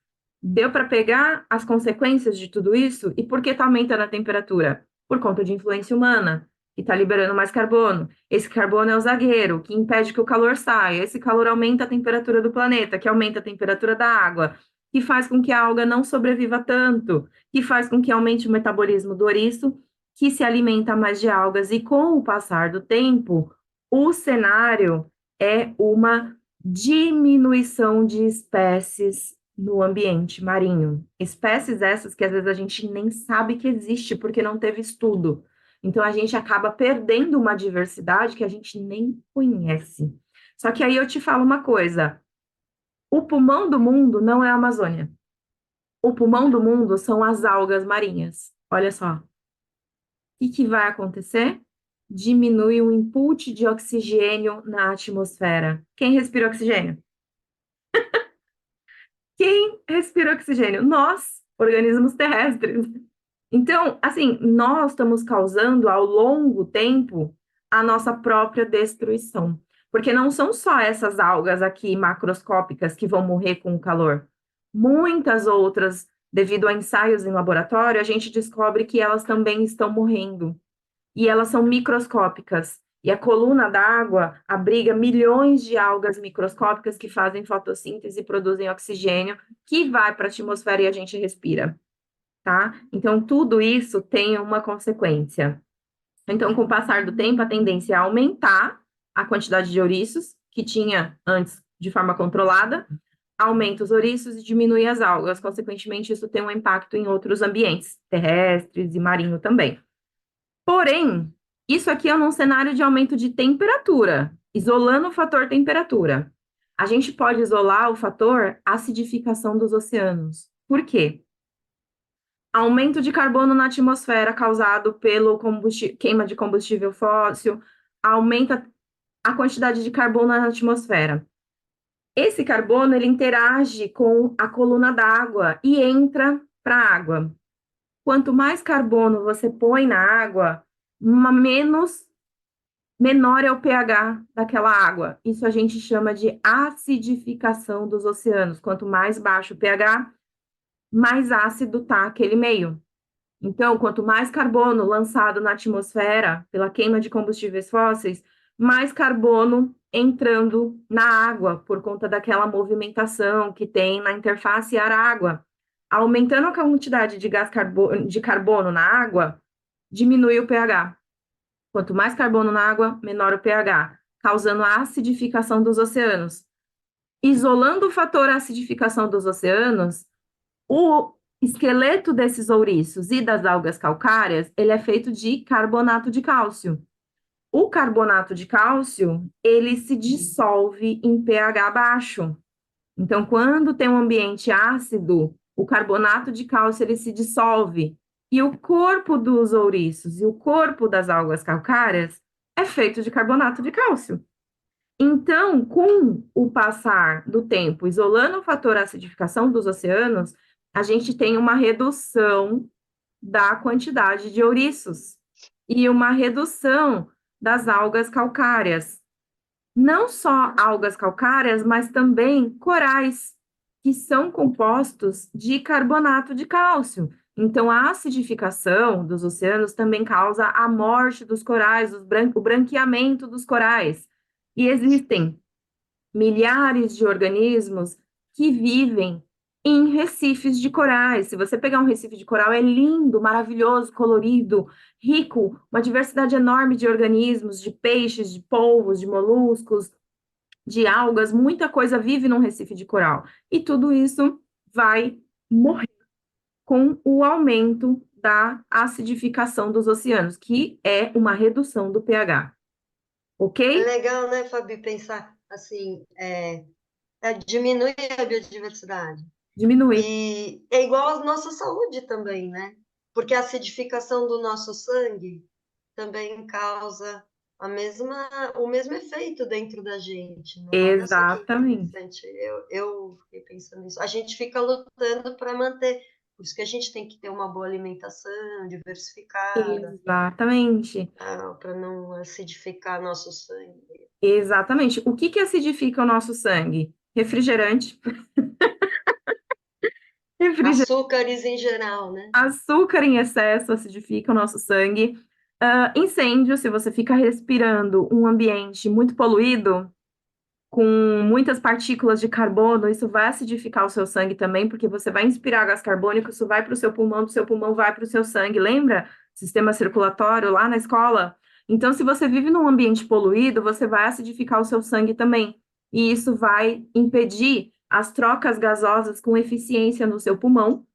Deu para pegar as consequências de tudo isso? E por que está aumentando a temperatura? Por conta de influência humana, que está liberando mais carbono. Esse carbono é o zagueiro, que impede que o calor saia. Esse calor aumenta a temperatura do planeta, que aumenta a temperatura da água, que faz com que a alga não sobreviva tanto, que faz com que aumente o metabolismo do ouriço, que se alimenta mais de algas. E com o passar do tempo, o cenário é uma diminuição de espécies no ambiente marinho. Espécies essas que às vezes a gente nem sabe que existe porque não teve estudo. Então a gente acaba perdendo uma diversidade que a gente nem conhece. Só que aí eu te falo uma coisa: o pulmão do mundo não é a Amazônia. O pulmão do mundo são as algas marinhas. Olha só. O que vai acontecer? Diminui o input de oxigênio na atmosfera. Quem respira oxigênio? Quem respira oxigênio? Nós, organismos terrestres. Então, assim, nós estamos causando ao longo tempo a nossa própria destruição. Porque não são só essas algas aqui macroscópicas que vão morrer com o calor. Muitas outras, devido a ensaios em laboratório, a gente descobre que elas também estão morrendo. E elas são microscópicas. E a coluna d'água abriga milhões de algas microscópicas que fazem fotossíntese e produzem oxigênio, que vai para a atmosfera e a gente respira, tá? Então, tudo isso tem uma consequência. Então, com o passar do tempo, a tendência é aumentar a quantidade de ouriços, que tinha antes de forma controlada, aumenta os ouriços e diminui as algas. Consequentemente, isso tem um impacto em outros ambientes, terrestres e marinho também. Porém, Isso aqui é num cenário de aumento de temperatura, isolando o fator temperatura. A gente pode isolar o fator acidificação dos oceanos. Por quê? Aumento de carbono na atmosfera causado pelo queima de combustível fóssil, aumenta a quantidade de carbono na atmosfera. Esse carbono, ele interage com a coluna d'água e entra para a água. Quanto mais carbono você põe na água, menor é o pH daquela água. Isso a gente chama de acidificação dos oceanos. Quanto mais baixo o pH, mais ácido está aquele meio. Então, quanto mais carbono lançado na atmosfera pela queima de combustíveis fósseis, mais carbono entrando na água, por conta daquela movimentação que tem na interface ar-água. Aumentando a quantidade de de carbono na água, diminui o pH. Quanto mais carbono na água, menor o pH, causando a acidificação dos oceanos. Isolando o fator acidificação dos oceanos, o esqueleto desses ouriços e das algas calcárias, ele é feito de carbonato de cálcio. O carbonato de cálcio, ele se dissolve em pH baixo. Então, quando tem um ambiente ácido, o carbonato de cálcio, ele se dissolve. E o corpo dos ouriços e o corpo das algas calcárias é feito de carbonato de cálcio. Então, com o passar do tempo, isolando o fator acidificação dos oceanos, a gente tem uma redução da quantidade de ouriços e uma redução das algas calcárias. Não só algas calcárias, mas também corais, que são compostos de carbonato de cálcio. Então, a acidificação dos oceanos também causa a morte dos corais, o branqueamento dos corais. E existem milhares de organismos que vivem em recifes de corais. Se você pegar um recife de coral, é lindo, maravilhoso, colorido, rico, uma diversidade enorme de organismos, de peixes, de polvos, de moluscos, de algas, muita coisa vive num recife de coral. E tudo isso vai morrer com o aumento da acidificação dos oceanos, que é uma redução do pH. Ok? É legal, né, Fabi, pensar assim, diminui a biodiversidade. Diminui. E é igual à nossa saúde também, né? Porque a acidificação do nosso sangue também causa o mesmo efeito dentro da gente. Né? Olha só que Exatamente. interessante. Eu fiquei pensando nisso. A gente fica lutando para manter. Por isso que a gente tem que ter uma boa alimentação, diversificada, Exatamente. para não acidificar nosso sangue. Exatamente. O que acidifica o nosso sangue? Refrigerante. Açúcares em geral, né? Açúcar em excesso acidifica o nosso sangue. Incêndio, se você fica respirando um ambiente muito poluído, com muitas partículas de carbono, isso vai acidificar o seu sangue também, porque você vai inspirar gás carbônico, isso vai para o seu pulmão, do seu pulmão vai para o seu sangue. Lembra? Sistema circulatório lá na escola? Então, se você vive num ambiente poluído, você vai acidificar o seu sangue também. E isso vai impedir as trocas gasosas com eficiência no seu pulmão.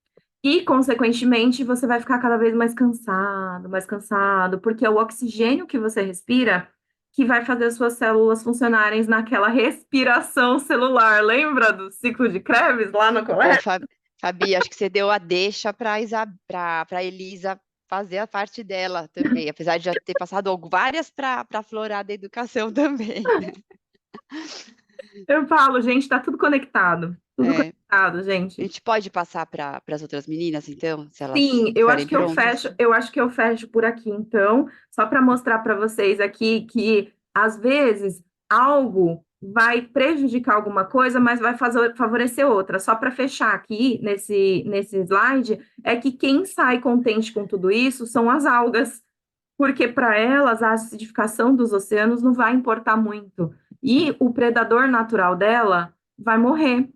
E, consequentemente, você vai ficar cada vez mais cansado, porque é o oxigênio que você respira que vai fazer as suas células funcionarem naquela respiração celular. Lembra do ciclo de Krebs lá no colégio? Fabi, acho que você deu a deixa para Elisa fazer a parte dela também, apesar de já ter passado várias para a Florada da Educação também. Né? Eu falo, gente, tá tudo conectado. Tudo conectado, gente. A gente pode passar para as outras meninas, então, se elas Sim, eu acho que prontas. eu acho que eu fecho por aqui, então, só para mostrar para vocês aqui que, às vezes, algo vai prejudicar alguma coisa, mas vai favorecer outra. Só para fechar aqui nesse slide, é que quem sai contente com tudo isso são as algas, porque para elas a acidificação dos oceanos não vai importar muito. E o predador natural dela vai morrer.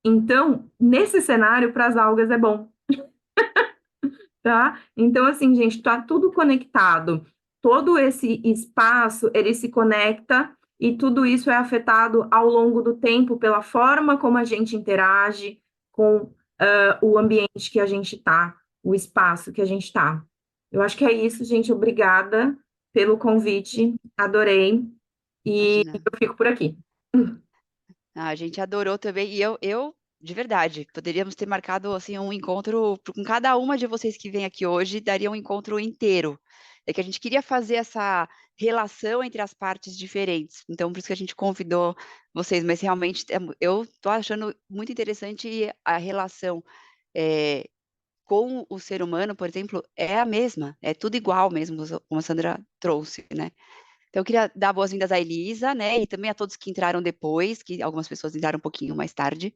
Então, nesse cenário, para as algas é bom. Tá? Então, assim, gente, está tudo conectado. Todo esse espaço, ele se conecta e tudo isso é afetado ao longo do tempo pela forma como a gente interage com o ambiente que a gente está, o espaço que a gente está. Eu acho que é isso, gente. Obrigada pelo convite. Adorei. E Imagina. eu fico por aqui. A gente adorou também. E eu, de verdade, poderíamos ter marcado assim um encontro com cada uma de vocês que vem aqui hoje, daria um encontro inteiro. É que a gente queria fazer essa relação entre as partes diferentes. Então, por isso que a gente convidou vocês, mas realmente eu estou achando muito interessante a relação com o ser humano, por exemplo, é a mesma, é tudo igual mesmo, como a Sandra trouxe, né? Então, eu queria dar boas-vindas à Elisa, né? E também a todos que entraram depois, que algumas pessoas entraram um pouquinho mais tarde.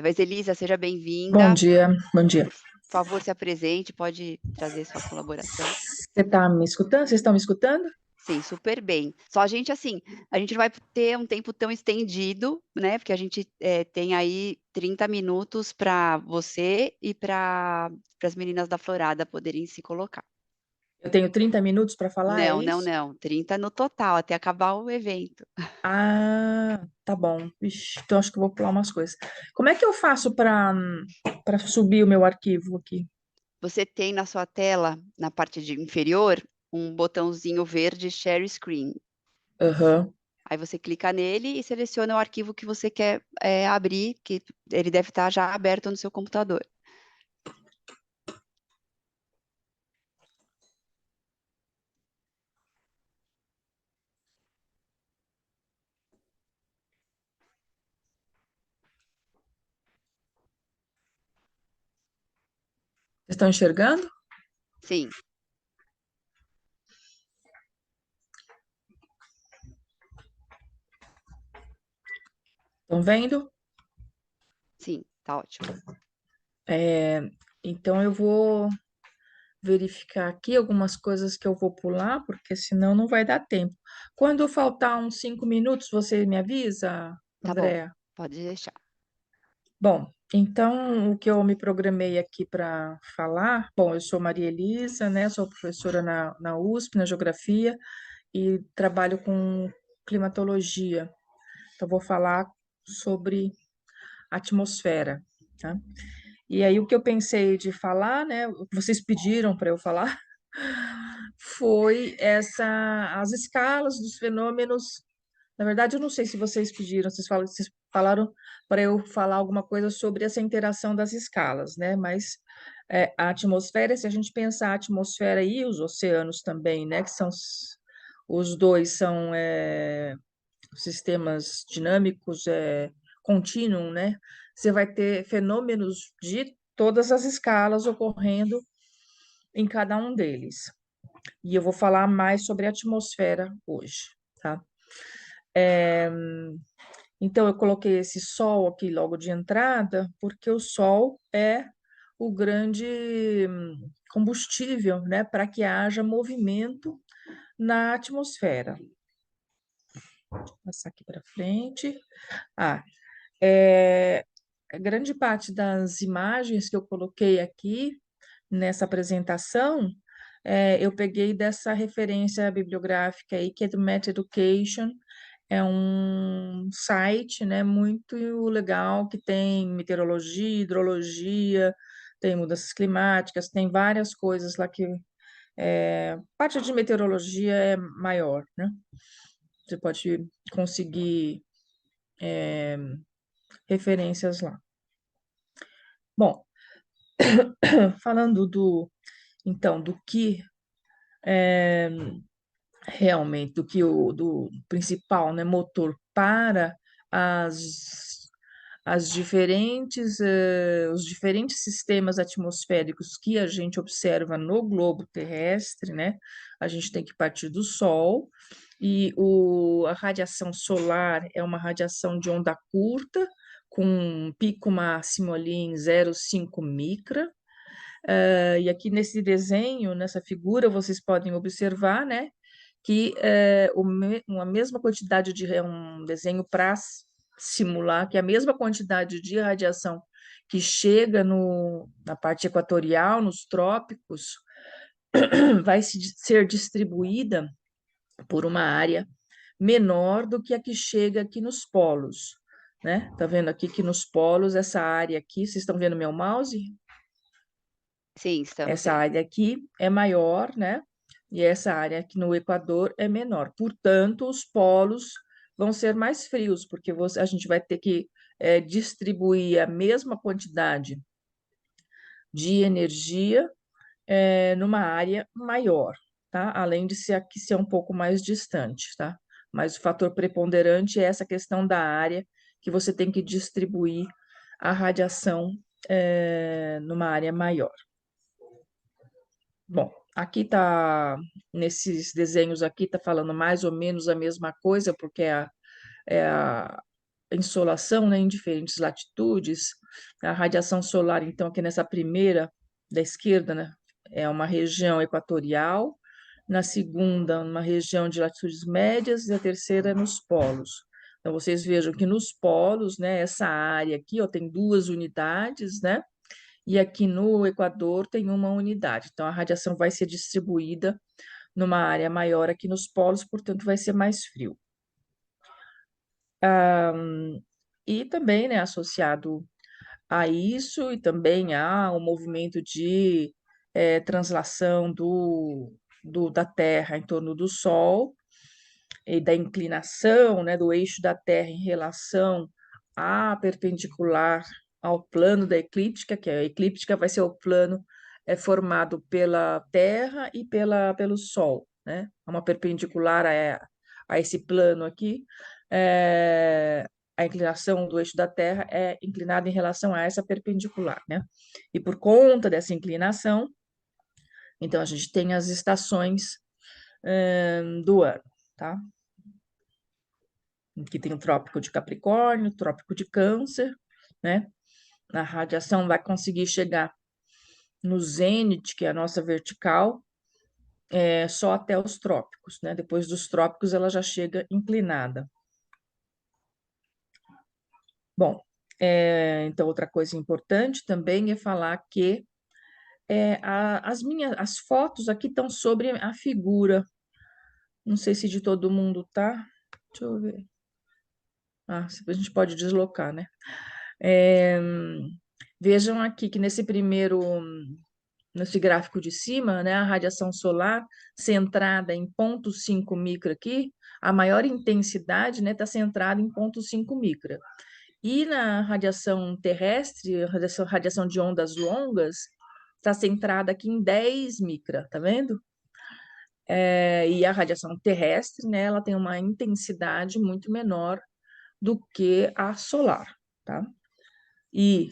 Mas, Elisa, seja Bom bem-vinda. dia, bom dia. Por favor, se apresente, pode trazer sua colaboração. Você está me escutando? Vocês estão me escutando? Sim, super bem. Só a gente, assim, a gente não vai ter um tempo tão estendido, né? Porque a gente tem aí 30 minutos para você e para as meninas da Florada poderem se colocar. Eu tenho 30 minutos para falar, é Não, não, isso? não. 30 no total, até acabar o evento. Ah, tá bom. Ixi, então acho que eu vou pular umas coisas. Como é que eu faço para subir o meu arquivo aqui? Você tem na sua tela, na parte inferior, um botãozinho verde Share Screen. Aham. Aí você clica nele e seleciona o arquivo que você quer abrir, que ele deve estar já aberto no seu computador. Vocês estão enxergando? Sim, Estão vendo? sim, tá ótimo. Então eu vou verificar aqui algumas coisas que eu vou pular, porque senão não vai dar tempo. Quando faltar uns 5 minutos, você me avisa, Tá bom, Andréa? pode deixar. Bom, então o que eu me programei aqui para falar, bom, eu sou Maria Elisa, né? Sou professora na USP, na Geografia, e trabalho com climatologia. Então, vou falar sobre atmosfera, tá? E aí, o que eu pensei de falar, né? O que vocês pediram para eu falar, foi as escalas dos fenômenos. Na verdade, eu não sei se vocês pediram, vocês falaram para eu falar alguma coisa sobre essa interação das escalas, né? Mas a atmosfera, se a gente pensar a atmosfera e os oceanos também, né? Que são os dois são sistemas dinâmicos contínuos, né? Você vai ter fenômenos de todas as escalas ocorrendo em cada um deles. E eu vou falar mais sobre a atmosfera hoje, tá? Então, eu coloquei esse Sol aqui logo de entrada, porque o Sol é o grande combustível, né, para que haja movimento na atmosfera. Vou passar aqui para frente. A grande parte das imagens que eu coloquei aqui nessa apresentação, eu peguei dessa referência bibliográfica aí, que é do Met Education. É um site, né, muito legal, que tem meteorologia, hidrologia, tem mudanças climáticas, tem várias coisas lá que parte de meteorologia é maior, né? Você pode conseguir referências lá. Bom, falando então, do que realmente, do principal, né, motor para os diferentes sistemas atmosféricos que a gente observa no globo terrestre, né? A gente tem que partir do Sol, e a radiação solar é uma radiação de onda curta, com um pico máximo ali em 0,5 micra. E aqui nesse desenho, nessa figura, vocês podem observar, né, que uma mesma quantidade um desenho para simular que a mesma quantidade de radiação que chega na parte equatorial, nos trópicos, vai ser distribuída por uma área menor do que a que chega aqui nos polos, né? Tá vendo aqui que nos polos, essa área aqui, vocês estão vendo meu mouse? Sim, estamos Essa sim. área aqui é maior, né? E essa área aqui no Equador é menor. Portanto, os polos vão ser mais frios, porque a gente vai ter que distribuir a mesma quantidade de energia numa área maior, tá? Além de aqui ser um pouco mais distante, tá? Mas o fator preponderante é essa questão da área que você tem que distribuir a radiação numa área maior. Bom, aqui tá, nesses desenhos aqui, tá falando mais ou menos a mesma coisa, porque é a insolação, né, em diferentes latitudes. A radiação solar, então, aqui nessa primeira da esquerda, né, é uma região equatorial, na segunda, uma região de latitudes médias, e a terceira nos polos. Então, vocês vejam que nos polos, né, essa área aqui, ó, tem 2 unidades, né, e aqui no Equador tem uma unidade. Então, a radiação vai ser distribuída numa área maior aqui nos polos, portanto, vai ser mais frio. E também, né, associado a isso, e também há um movimento de translação da Terra em torno do Sol, e da inclinação, né, do eixo da Terra em relação à perpendicular ao plano da eclíptica, que a eclíptica vai ser o plano formado pela Terra e pelo Sol, né? Uma perpendicular a esse plano aqui, a inclinação do eixo da Terra é inclinada em relação a essa perpendicular, né? E por conta dessa inclinação, então a gente tem as estações do ano, tá? Aqui tem o Trópico de Capricórnio, o Trópico de Câncer, né? A radiação vai conseguir chegar no zênite, que é a nossa vertical, só até os trópicos, né? Depois dos trópicos ela já chega inclinada. Bom, então outra coisa importante também é falar que as fotos aqui estão sobre a figura. Não sei se de todo mundo tá. Deixa eu ver. A gente pode deslocar, né? Vejam aqui que nesse gráfico de cima, né, a radiação solar centrada em 0,5 micra aqui, a maior intensidade, né, está centrada em 0,5 micra. E na radiação terrestre, radiação de ondas longas, está centrada aqui em 10 micra, tá vendo? E a radiação terrestre, né, ela tem uma intensidade muito menor do que a solar, tá? E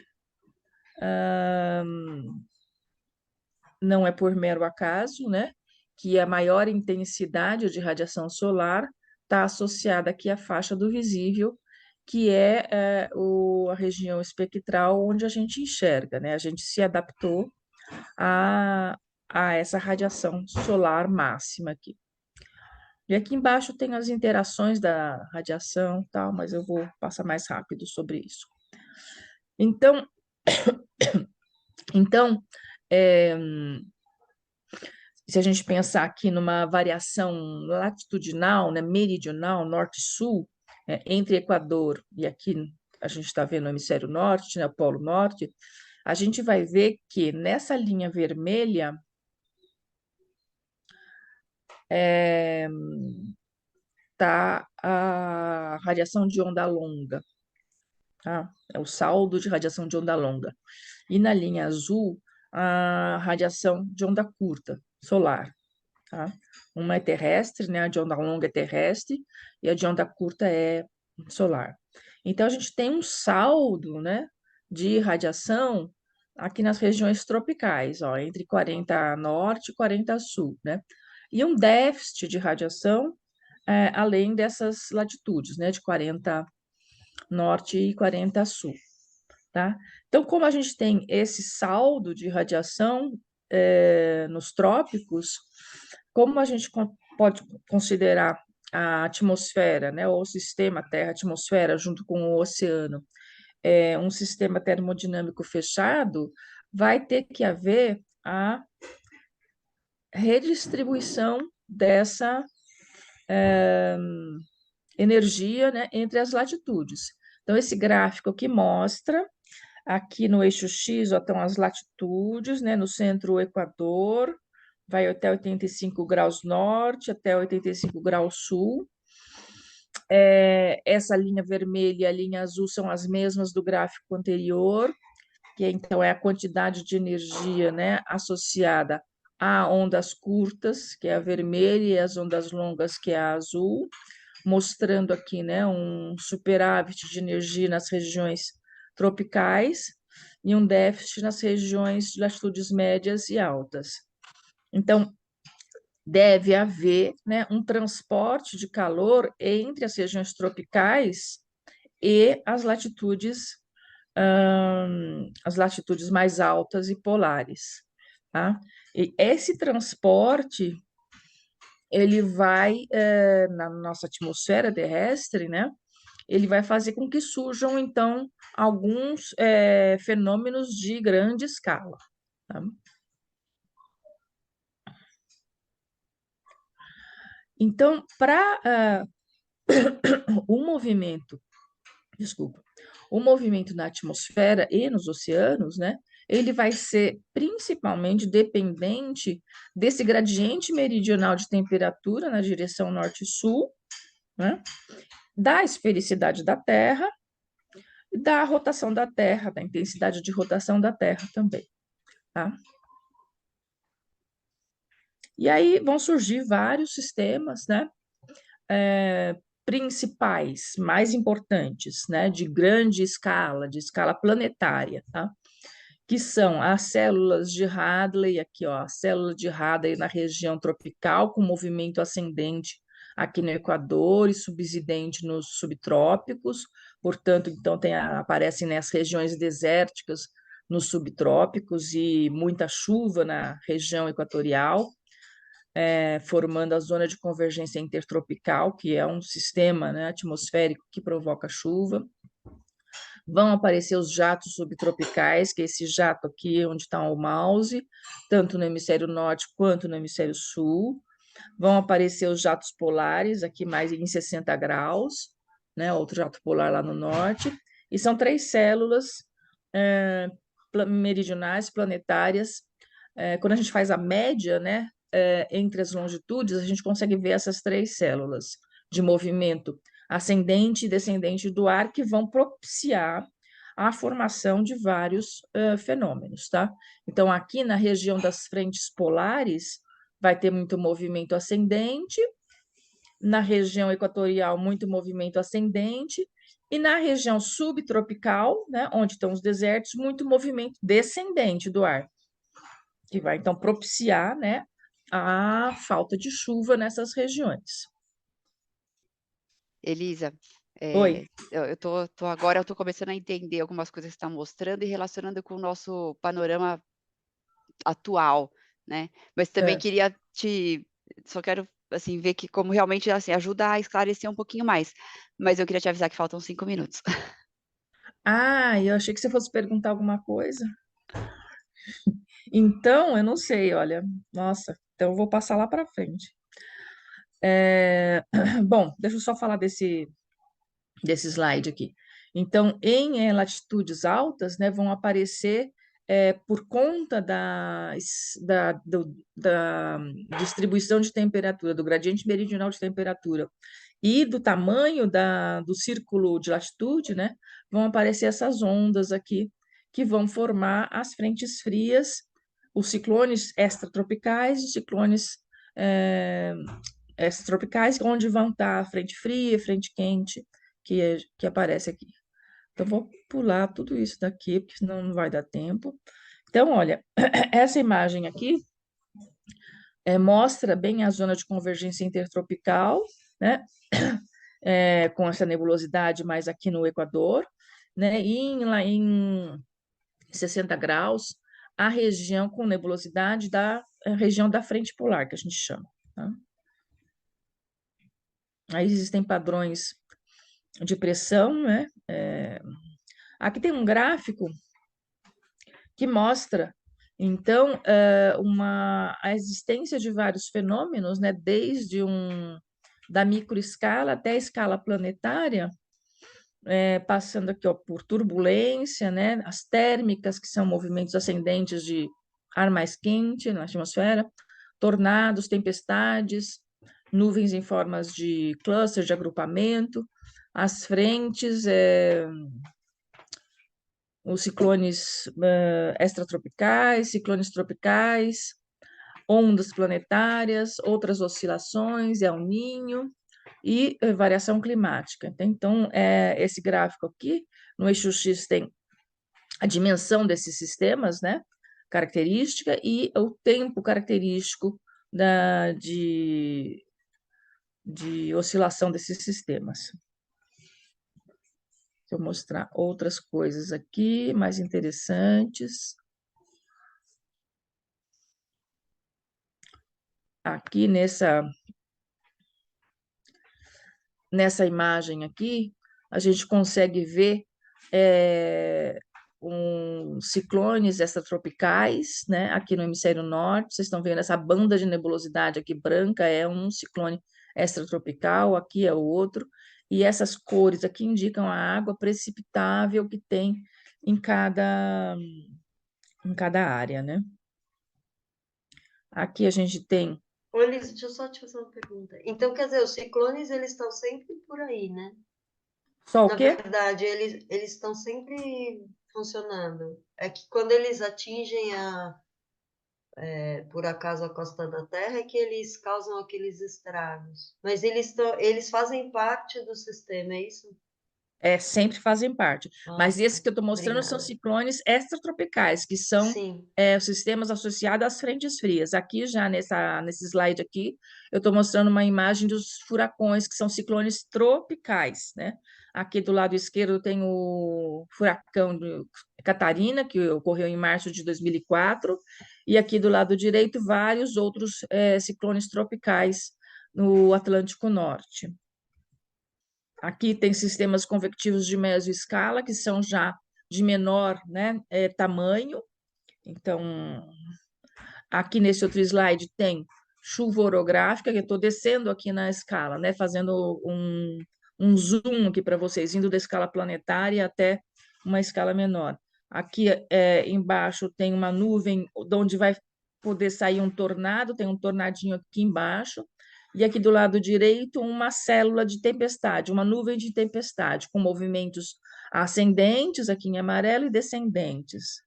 não é por mero acaso, né, que a maior intensidade de radiação solar está associada aqui à faixa do visível, que é a região espectral onde a gente enxerga, né? A gente se adaptou a essa radiação solar máxima aqui. E aqui embaixo tem as interações da radiação, tal, mas eu vou passar mais rápido sobre isso. Então, se a gente pensar aqui numa variação latitudinal, né, meridional, norte-sul, entre Equador e aqui a gente está vendo o hemisfério norte, né, o polo norte, a gente vai ver que nessa linha vermelha está a radiação de onda longa, tá? É o saldo de radiação de onda longa. E na linha azul, a radiação de onda curta, solar. Tá? Uma é terrestre, né? A de onda longa é terrestre e a de onda curta é solar. Então, a gente tem um saldo, né, de radiação aqui nas regiões tropicais, ó, entre 40 norte e 40 sul, né? E um déficit de radiação além dessas latitudes, né, de 40 norte e 40 sul, tá? Então, como a gente tem esse saldo de radiação nos trópicos, como a gente pode considerar a atmosfera, né, ou o sistema Terra-atmosfera junto com o oceano, um sistema termodinâmico fechado, vai ter que haver a redistribuição dessa energia, né, entre as latitudes. Então, esse gráfico aqui mostra Aqui no eixo X, ó, estão as latitudes, né? No centro, o Equador, vai até 85 graus norte, até 85 graus sul. Essa linha vermelha e a linha azul são as mesmas do gráfico anterior, que então é a quantidade de energia, né, associada a ondas curtas, que é a vermelha, e as ondas longas, que é a azul, mostrando aqui, né, um superávit de energia nas regiões tropicais e um déficit nas regiões de latitudes médias e altas. Então, deve haver, né, um transporte de calor entre as regiões tropicais e as latitudes mais altas e polares, tá? E esse transporte, ele vai, na nossa atmosfera terrestre, né? Ele vai fazer com que surjam, então, alguns fenômenos de grande escala, tá? Então, para o movimento, desculpa, o movimento na atmosfera e nos oceanos, né? Ele vai ser principalmente dependente desse gradiente meridional de temperatura na direção norte-sul, né? Da esfericidade da Terra e da rotação da Terra, da intensidade de rotação da Terra também, tá? E aí vão surgir vários sistemas, né? Principais, mais importantes, né? De grande escala, de escala planetária, tá? Que são as células de Hadley, aqui, ó, a célula de Hadley na região tropical, com movimento ascendente aqui no Equador e subsidente nos subtrópicos, portanto, então aparecem nas regiões desérticas nos subtrópicos e muita chuva na região equatorial, formando a zona de convergência intertropical, que é um sistema, né, atmosférico que provoca chuva. Vão aparecer os jatos subtropicais, que é esse jato aqui onde está o mouse, tanto no hemisfério norte quanto no hemisfério sul. Vão aparecer os jatos polares, aqui mais em 60 graus, né? Outro jato polar lá no norte. E são 3 células meridionais, planetárias. Quando a gente faz a média, né, entre as longitudes, a gente consegue ver essas 3 células de movimento ascendente e descendente do ar, que vão propiciar a formação de vários fenômenos, tá? Então, aqui na região das frentes polares, vai ter muito movimento ascendente, na região equatorial, muito movimento ascendente, e na região subtropical, né, onde estão os desertos, muito movimento descendente do ar, que vai, então, propiciar, né, a falta de chuva nessas regiões. Elisa, Oi. agora eu tô começando a entender algumas coisas que você está mostrando e relacionando com o nosso panorama atual, né? Mas também só quero assim ver que como realmente assim ajuda a esclarecer um pouquinho mais. Mas eu queria te avisar que faltam 5 minutos. Ah, eu achei que você fosse perguntar alguma coisa. Então, eu não sei, olha, nossa, então eu vou passar lá para frente. Bom, deixa eu só falar desse slide aqui. Então, em latitudes altas, né, vão aparecer, por conta da distribuição de temperatura, do gradiente meridional de temperatura e do tamanho do círculo de latitude, né, vão aparecer essas ondas aqui, que vão formar as frentes frias, os ciclones extratropicais e ciclones extratropicais, onde vão estar a frente fria, frente quente, que aparece aqui. Então, vou pular tudo isso daqui, porque senão não vai dar tempo. Então, olha, essa imagem aqui mostra bem a zona de convergência intertropical, né? Com essa nebulosidade mais aqui no Equador, né? E lá em 60 graus, a região com nebulosidade da região da frente polar, que a gente chama, tá? Aí existem padrões de pressão, né? Aqui tem um gráfico que mostra, então, a existência de vários fenômenos, né? Desde da microescala até a escala planetária, passando aqui, ó, por turbulência, né? As térmicas, que são movimentos ascendentes de ar mais quente na atmosfera, tornados, tempestades, nuvens em formas de cluster, de agrupamento, as frentes, os ciclones extratropicais, ciclones tropicais, ondas planetárias, outras oscilações, El Niño e variação climática. Então, esse gráfico aqui, no eixo X tem a dimensão desses sistemas, né? Característica e o tempo característico de oscilação desses sistemas. Deixa eu mostrar outras coisas aqui, mais interessantes. Aqui nessa imagem aqui, a gente consegue ver ciclones extratropicais, né? Aqui no hemisfério norte, vocês estão vendo essa banda de nebulosidade aqui branca, é um ciclone extratropical, aqui é o outro, e essas cores aqui indicam a água precipitável que tem em cada área, né? Aqui a gente tem... Ô, Elis, deixa eu só te fazer uma pergunta. Então, quer dizer, os ciclones, eles estão sempre por aí, né? Só o Na quê? verdade, eles estão sempre funcionando. É que quando eles atingem por acaso a costa da Terra, é que eles causam aqueles estragos. Mas eles fazem parte do sistema, é isso? Sempre fazem parte. Ah, Mas esses tá. que eu estou mostrando são Obrigada. ciclones extratropicais, que são Sim. os sistemas associados às frentes frias. Aqui, já nesse slide aqui, eu estou mostrando uma imagem dos furacões, que são ciclones tropicais, né? Aqui do lado esquerdo tem o furacão Catarina, que ocorreu em março de 2004, e aqui do lado direito, vários outros ciclones tropicais no Atlântico Norte. Aqui tem sistemas convectivos de mesoescala, que são já de menor, né, tamanho. Então, aqui nesse outro slide tem chuva orográfica, que eu estou descendo aqui na escala, né, fazendo um zoom aqui para vocês, indo da escala planetária até uma escala menor. Aqui embaixo tem uma nuvem de onde vai poder sair um tornado, tem um tornadinho aqui embaixo, e aqui do lado direito uma célula de tempestade, uma nuvem de tempestade, com movimentos ascendentes aqui em amarelo e descendentes.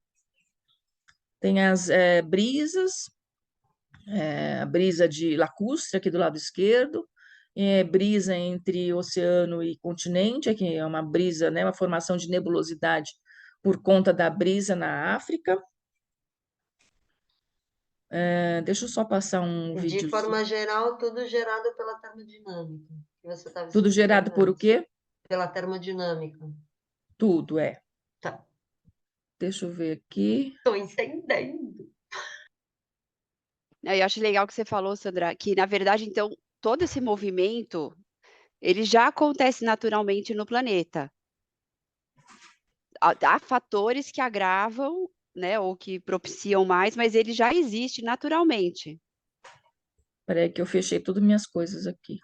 Tem as brisas, a brisa de lacustre aqui do lado esquerdo, brisa entre oceano e continente, aqui é uma brisa, né, uma formação de nebulosidade por conta da brisa na África. Deixa eu só passar um De vídeo. forma geral, tudo gerado pela termodinâmica, que você estava Tudo explicando gerado por o antes. quê? Pela termodinâmica. Tudo, Tá. Deixa eu ver aqui. Estou entendendo. Eu acho legal que você falou, Sandra, que na verdade, então, todo esse movimento, ele já acontece naturalmente no planeta. Há fatores que agravam, né, ou que propiciam mais, mas ele já existe naturalmente. Peraí que eu fechei todas minhas coisas aqui.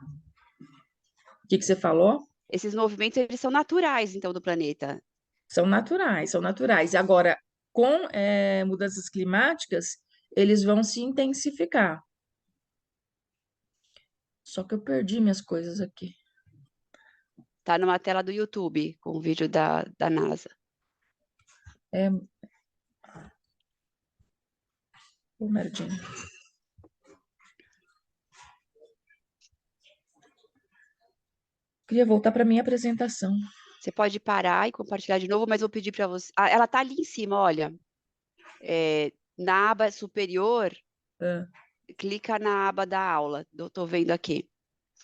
O que você falou? Esses movimentos, eles são naturais, então, do planeta. São naturais, são naturais. Agora, com mudanças climáticas, eles vão se intensificar. Só que eu perdi minhas coisas aqui. Tá numa tela do YouTube, com o vídeo da NASA. Ô, merdinha. Queria voltar para minha apresentação. Você pode parar e compartilhar de novo, mas vou pedir para você... ela tá ali em cima, olha. Na aba superior, clica na aba da aula. Eu tô vendo aqui.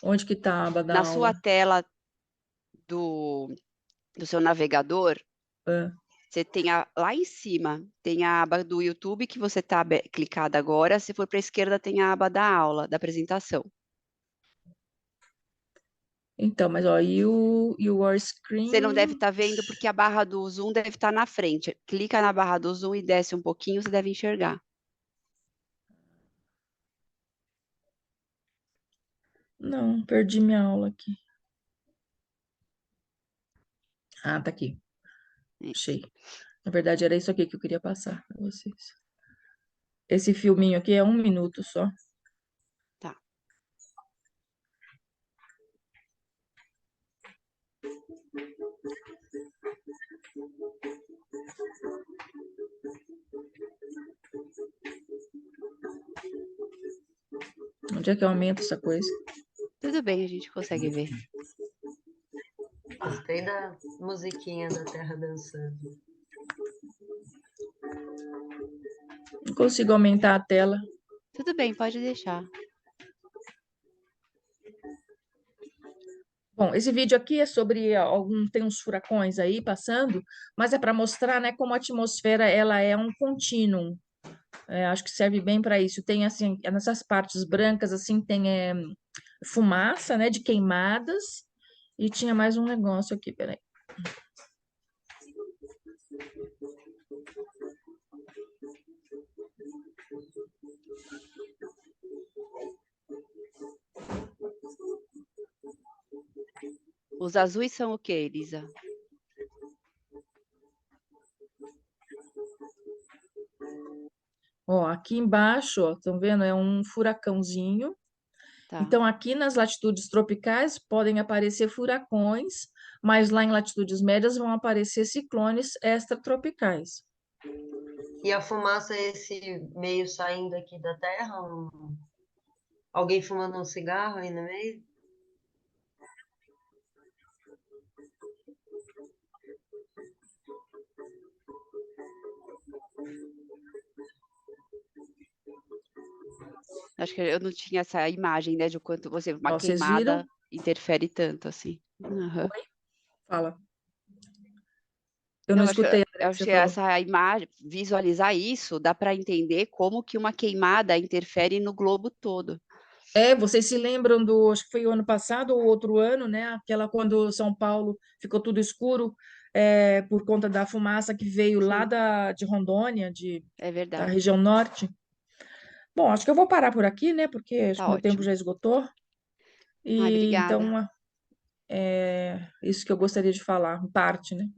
Onde que está a aba da Na aula? sua tela do seu navegador, você tem lá em cima, tem a aba do YouTube que você está clicada agora. Se for para a esquerda, tem a aba da aula, da apresentação. Então, mas ó, your screen... Você não deve estar vendo porque a barra do zoom deve estar na frente. Clica na barra do zoom e desce um pouquinho, você deve enxergar. Não, perdi minha aula aqui. Ah, tá aqui. É. Achei. Na verdade, era isso aqui que eu queria passar para vocês. Esse filminho aqui é 1 minuto só. Tá. Onde é que eu aumento essa coisa? Tudo bem, a gente consegue ver. Gostei da musiquinha da Terra dançando. Não consigo aumentar a tela. Tudo bem, pode deixar. Bom, esse vídeo aqui é sobre tem uns furacões aí passando, mas é para mostrar, né, como a atmosfera ela é um contínuo. Acho que serve bem para isso. Tem assim, nessas partes brancas assim tem fumaça, né, de queimadas, e tinha mais um negócio aqui, peraí. Os azuis são o quê, Elisa? Ó, aqui embaixo, ó, estão vendo? É um furacãozinho. Tá. Então, aqui nas latitudes tropicais podem aparecer furacões, mas lá em latitudes médias vão aparecer ciclones extratropicais. E a fumaça é esse meio saindo aqui da Terra? Alguém fumando um cigarro aí no meio? Acho que eu não tinha essa imagem, né, de o quanto uma Ó, vocês viram? queimada interfere tanto, assim. Aham. Fala. Eu não Não, acho que escutei o eu que acho você que falou. essa imagem, visualizar isso, dá para entender como que uma queimada interfere no globo todo. Vocês se lembram acho que foi o ano passado ou outro ano, né? Aquela quando São Paulo ficou tudo escuro, por conta da fumaça que veio lá Sim. de Rondônia, É da verdade. região norte. Bom, acho que eu vou parar por aqui, né? Porque acho Tá que meu tempo ótimo. já esgotou. Ai, E obrigada. então, é isso que eu gostaria de falar, em parte, né?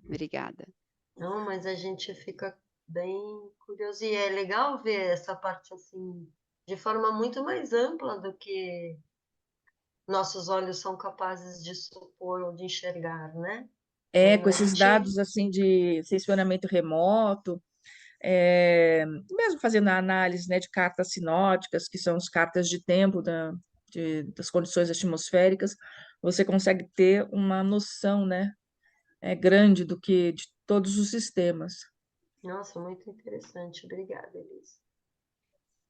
Obrigada. Não, mas a gente fica bem curioso. E é legal ver essa parte assim, de forma muito mais ampla do que nossos olhos são capazes de supor ou de enxergar, né? Com A esses gente, dados assim de sensoramento remoto, mesmo fazendo a análise, né, de cartas sinóticas, que são as cartas de tempo das condições atmosféricas, você consegue ter uma noção, né, grande de todos os sistemas. nossa, muito interessante. Obrigada, Elisa.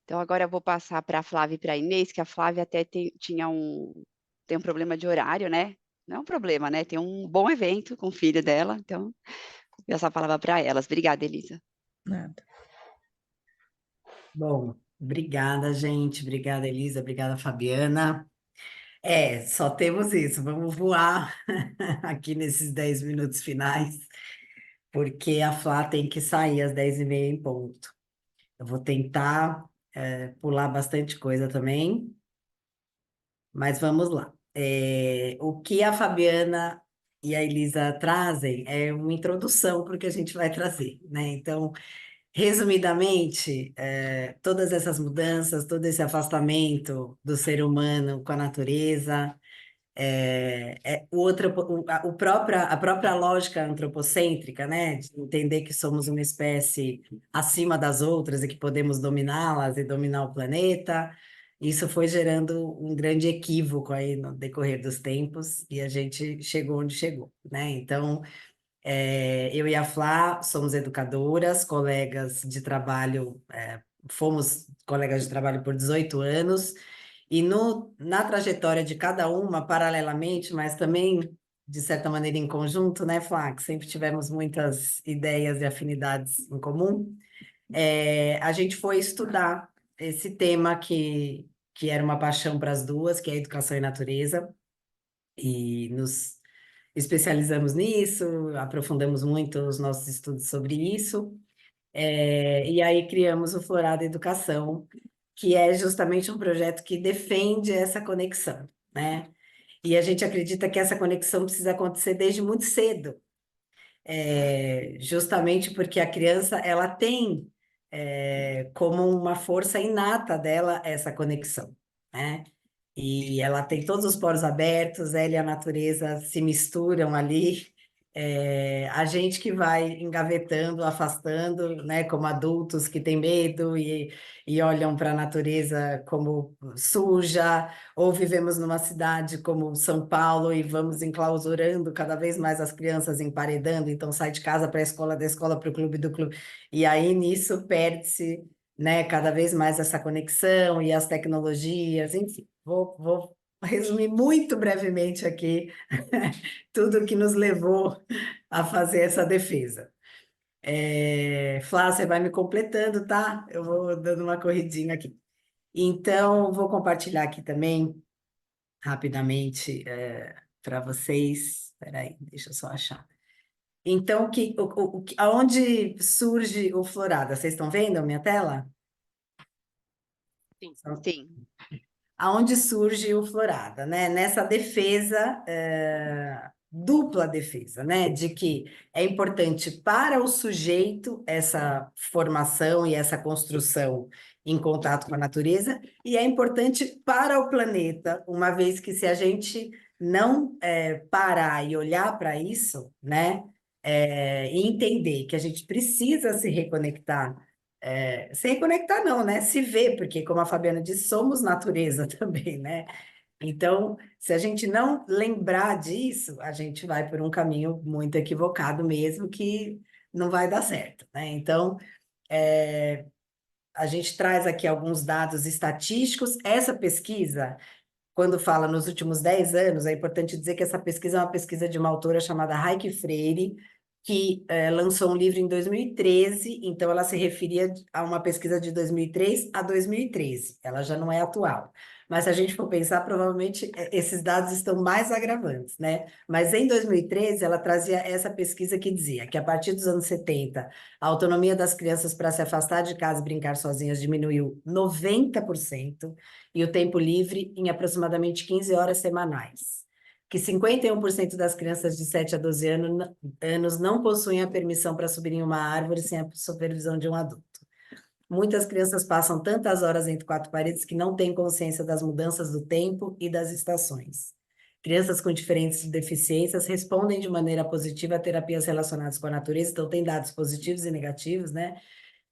Então, agora eu vou passar para a Flávia e para a Inês, que a Flávia até tem um problema de horário, né? Não é um problema, né? Tem um bom evento com o filho dela, então, vou passar a palavra para elas. Obrigada, Elisa. Nada. Bom, obrigada, gente. Obrigada, Elisa. Obrigada, Fabiana. Só temos isso. Vamos voar aqui nesses 10 minutos finais, porque a Flá tem que sair às 10h30 em ponto. Eu vou tentar pular bastante coisa também, mas vamos lá. O que a Fabiana e a Elisa trazem é uma introdução para o que a gente vai trazer, né? Então, resumidamente, todas essas mudanças, todo esse afastamento do ser humano com a natureza, a própria lógica antropocêntrica, né, de entender que somos uma espécie acima das outras e que podemos dominá-las e dominar o planeta, isso foi gerando um grande equívoco aí no decorrer dos tempos e a gente chegou onde chegou, né? Então, eu e a Flá somos educadoras, colegas de trabalho, fomos colegas de trabalho por 18 anos, e na trajetória de cada uma, paralelamente, mas também, de certa maneira, em conjunto, né, Flá, que sempre tivemos muitas ideias e afinidades em comum, a gente foi estudar esse tema que era uma paixão para as duas, que é a educação e natureza, e nos especializamos nisso, aprofundamos muito os nossos estudos sobre isso, e aí criamos o Florada Educação, que é justamente um projeto que defende essa conexão, né? E a gente acredita que essa conexão precisa acontecer desde muito cedo, justamente porque a criança ela tem como uma força inata dela essa conexão, né? E ela tem todos os poros abertos, ela e a natureza se misturam ali. A gente que vai engavetando, afastando, né, como adultos que têm medo e olham para a natureza como suja, ou vivemos numa cidade como São Paulo e vamos enclausurando cada vez mais as crianças, emparedando, então sai de casa para a escola, da escola para o clube, do clube, e aí nisso perde-se, né, cada vez mais essa conexão e as tecnologias, enfim. Vou resumir muito brevemente aqui tudo que nos levou a fazer essa defesa. Flá, você vai me completando, tá? Eu vou dando uma corridinha aqui. Então, vou compartilhar aqui também, rapidamente, para vocês. Espera aí, deixa eu só achar. Então, aonde surge o Florada? Vocês estão vendo a minha tela? Sim. Sim. Aonde surge o Florada, né? Nessa defesa, dupla defesa, né? De que é importante para o sujeito essa formação e essa construção em contato com a natureza, e é importante para o planeta, uma vez que se a gente não parar e olhar para isso, né? E entender que a gente precisa se reconectar se reconectar não, né? Se ver, porque como a Fabiana disse, somos natureza também, né? Então, se a gente não lembrar disso, a gente vai por um caminho muito equivocado mesmo, que não vai dar certo, né? Então, a gente traz aqui alguns dados estatísticos. Essa pesquisa, quando fala nos últimos 10 anos, é importante dizer que essa pesquisa é uma pesquisa de uma autora chamada Heike Freire, que lançou um livro em 2013, então ela se referia a uma pesquisa de 2003 a 2013, ela já não é atual. Mas se a gente for pensar, provavelmente esses dados estão mais agravantes, né? Mas em 2013, ela trazia essa pesquisa que dizia que a partir dos anos 70, a autonomia das crianças para se afastar de casa e brincar sozinhas diminuiu 90%, e o tempo livre em aproximadamente 15 horas semanais. Que 51% das crianças de 7 a 12 anos não possuem a permissão para subir em uma árvore sem a supervisão de um adulto. Muitas crianças passam tantas horas entre quatro paredes que não têm consciência das mudanças do tempo e das estações. Crianças com diferentes deficiências respondem de maneira positiva a terapias relacionadas com a natureza, então tem dados positivos e negativos, né?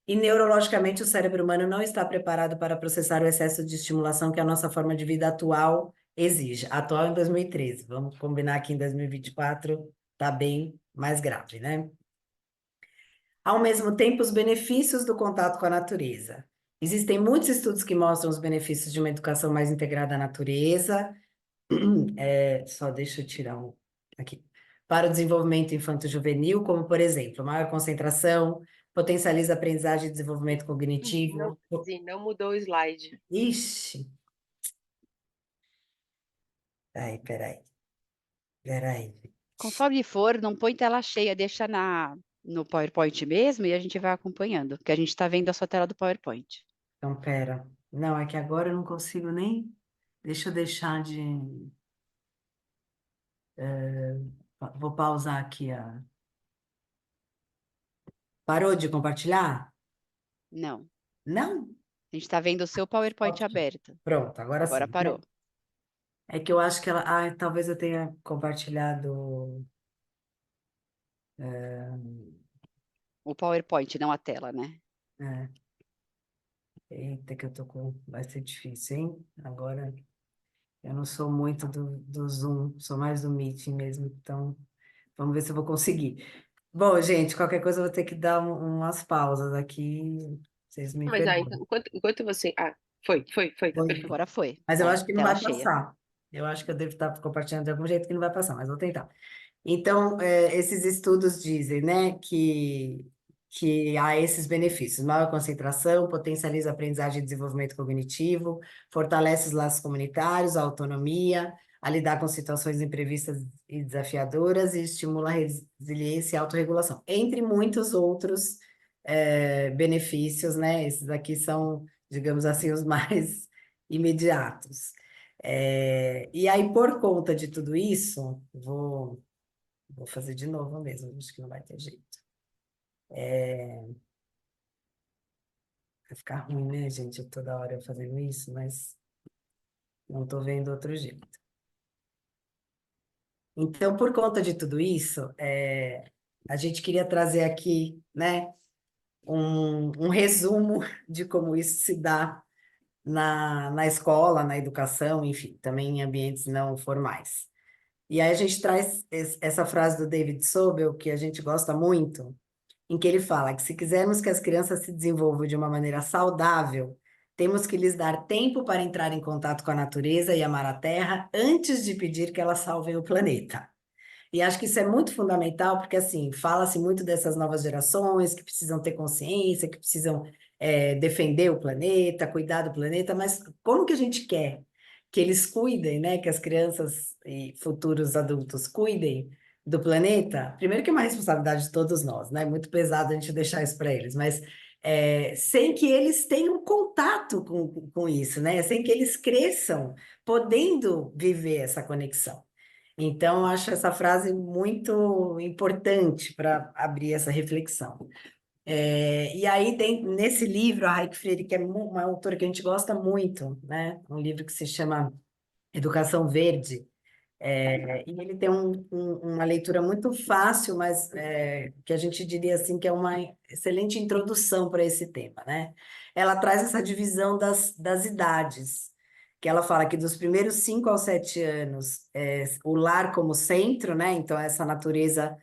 E neurologicamente o cérebro humano não está preparado para processar o excesso de estimulação que a nossa forma de vida atual exige. Atual em 2013, vamos combinar que em 2024 está bem mais grave, né? Ao mesmo tempo, os benefícios do contato com a natureza. Existem muitos estudos que mostram os benefícios de uma educação mais integrada à natureza. Só deixa eu tirar um aqui. Para o desenvolvimento infanto-juvenil, como, por exemplo, maior concentração, potencializa a aprendizagem e desenvolvimento cognitivo. Sim, não mudou o slide. Ixi! Peraí. Conforme for, não põe tela cheia, deixa no PowerPoint mesmo e a gente vai acompanhando, porque a gente está vendo a sua tela do PowerPoint. Então, pera. Não, é que agora eu não consigo nem... Deixa eu deixar de... Vou pausar aqui a... Parou de compartilhar? Não, Não? a gente está vendo o seu PowerPoint Ok. aberto. Pronto, agora Agora sim. parou. É que eu acho que ela... talvez eu tenha compartilhado... O PowerPoint, não a tela, né? é. Eita, que eu tô com... Vai ser difícil, hein? Agora, eu não sou muito do Zoom, sou mais do Meeting mesmo, então vamos ver se eu vou conseguir. Bom, gente, qualquer coisa eu vou ter que dar umas pausas aqui, vocês me Mas perdoem. então, enquanto você. foi, perfeito. Agora foi. Mas eu Tá, acho que não tela vai cheia. passar. Eu acho que eu devo estar compartilhando de algum jeito que não vai passar, mas vou tentar. Então, esses estudos dizem, né, que há esses benefícios. Maior concentração, potencializa a aprendizagem e desenvolvimento cognitivo, fortalece os laços comunitários, a autonomia, a lidar com situações imprevistas e desafiadoras e estimula a resiliência e a autorregulação, entre muitos outros benefícios, né? Esses aqui são, digamos assim, os mais imediatos. E aí, por conta de tudo isso, vou fazer de novo mesmo, acho que não vai ter jeito. Vai ficar ruim, né, gente? Toda hora eu fazendo isso, mas não estou vendo outro jeito. Então, por conta de tudo isso, a gente queria trazer aqui, né, um resumo de como isso se dá na escola, na educação, enfim, também em ambientes não formais. E aí a gente traz essa frase do David Sobel, que a gente gosta muito, em que ele fala que se quisermos que as crianças se desenvolvam de uma maneira saudável, temos que lhes dar tempo para entrar em contato com a natureza e amar a terra antes de pedir que elas salvem o planeta. E acho que isso é muito fundamental, porque, assim, fala-se muito dessas novas gerações que precisam ter consciência, que precisam defender o planeta, cuidar do planeta, mas como que a gente quer que eles cuidem, né? Que as crianças e futuros adultos cuidem do planeta? Primeiro que é uma responsabilidade de todos nós, né? É muito pesado a gente deixar isso para eles, mas sem que eles tenham contato com isso, né? Sem que eles cresçam podendo viver essa conexão. Então, eu acho essa frase muito importante para abrir essa reflexão. E aí, nesse livro, a Heike Freire, que é uma autora que a gente gosta muito, né? Um livro que se chama Educação Verde, e ele tem uma leitura muito fácil, mas que a gente diria assim que é uma excelente introdução para esse tema, né? Ela traz essa divisão das idades, que ela fala que dos primeiros 5 aos 7 anos, o lar como centro, né? Então, essa natureza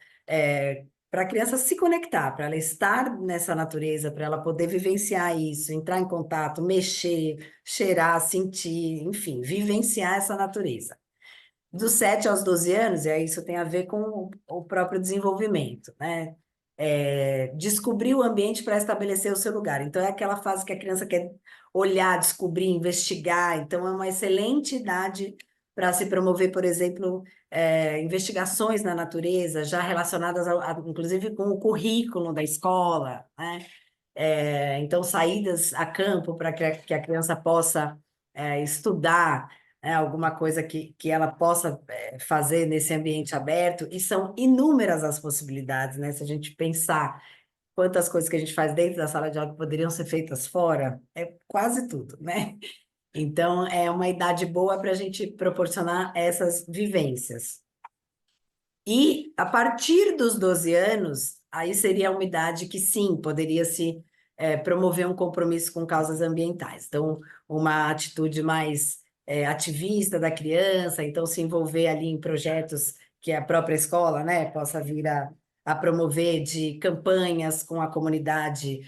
para a criança se conectar, para ela estar nessa natureza, para ela poder vivenciar isso, entrar em contato, mexer, cheirar, sentir, enfim, vivenciar essa natureza. Dos 7 aos 12 anos, e aí isso tem a ver com o próprio desenvolvimento, né? Descobrir o ambiente para estabelecer o seu lugar. Então, é aquela fase que a criança quer olhar, descobrir, investigar. Então, é uma excelente idade para se promover, por exemplo, investigações na natureza, já relacionadas, inclusive, com o currículo da escola, né? Então, saídas a campo para que a criança possa estudar, alguma coisa que ela possa fazer nesse ambiente aberto, e são inúmeras as possibilidades, né? Se a gente pensar quantas coisas que a gente faz dentro da sala de aula poderiam ser feitas fora, é quase tudo, né? Então, é uma idade boa para a gente proporcionar essas vivências. E, a partir dos 12 anos, aí seria uma idade que, sim, poderia se promover um compromisso com causas ambientais. Então, uma atitude mais ativista da criança, então se envolver ali em projetos que a própria escola, né, possa vir a promover, de campanhas com a comunidade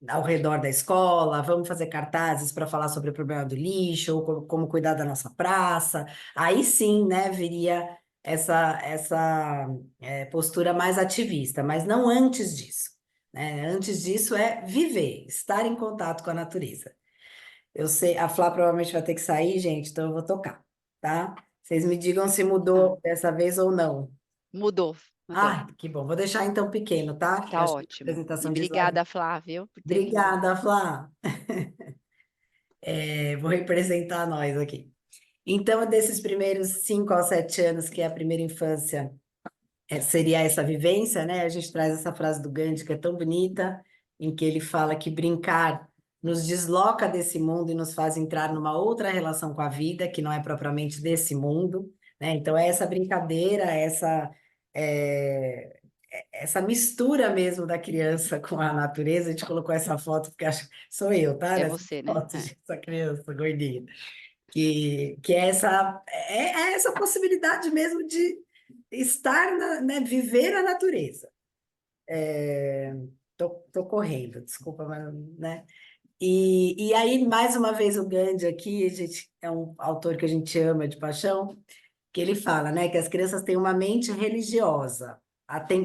ao redor da escola, vamos fazer cartazes para falar sobre o problema do lixo, ou como cuidar da nossa praça. Aí sim, né, viria essa postura mais ativista, mas não antes disso, né? Antes disso é viver, estar em contato com a natureza. Eu sei, a Flá provavelmente vai ter que sair, gente, então eu vou tocar, tá? Vocês me digam se mudou dessa vez ou não. Mudou. Ah, que bom. Vou deixar então pequeno, tá? Tá Acho que a ótimo. E apresentação de slide. obrigada, Flávio, por ter vindo. Obrigada, Flá. Vou representar nós aqui. Então, desses primeiros 5 aos 7 anos, que é a primeira infância, seria essa vivência, né? A gente traz essa frase do Gandhi, que é tão bonita, em que ele fala que brincar nos desloca desse mundo e nos faz entrar numa outra relação com a vida, que não é propriamente desse mundo, né? Então, é essa brincadeira, essa mistura mesmo da criança com a natureza. A gente colocou essa foto, porque acho que sou eu, tá? É Nessa você, né? foto dessa criança gordinha. Que é essa possibilidade mesmo de estar, né, viver a natureza. Tô correndo, desculpa, mas, né? E aí, mais uma vez, o Gandhi aqui, gente, é um autor que a gente ama de paixão, que ele fala, né, que as crianças têm uma mente religiosa,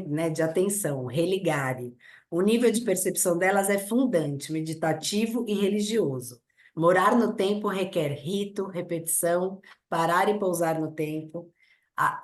né, de atenção, religare. O nível de percepção delas é fundante, meditativo e religioso. Morar no tempo requer rito, repetição, parar e pousar no tempo.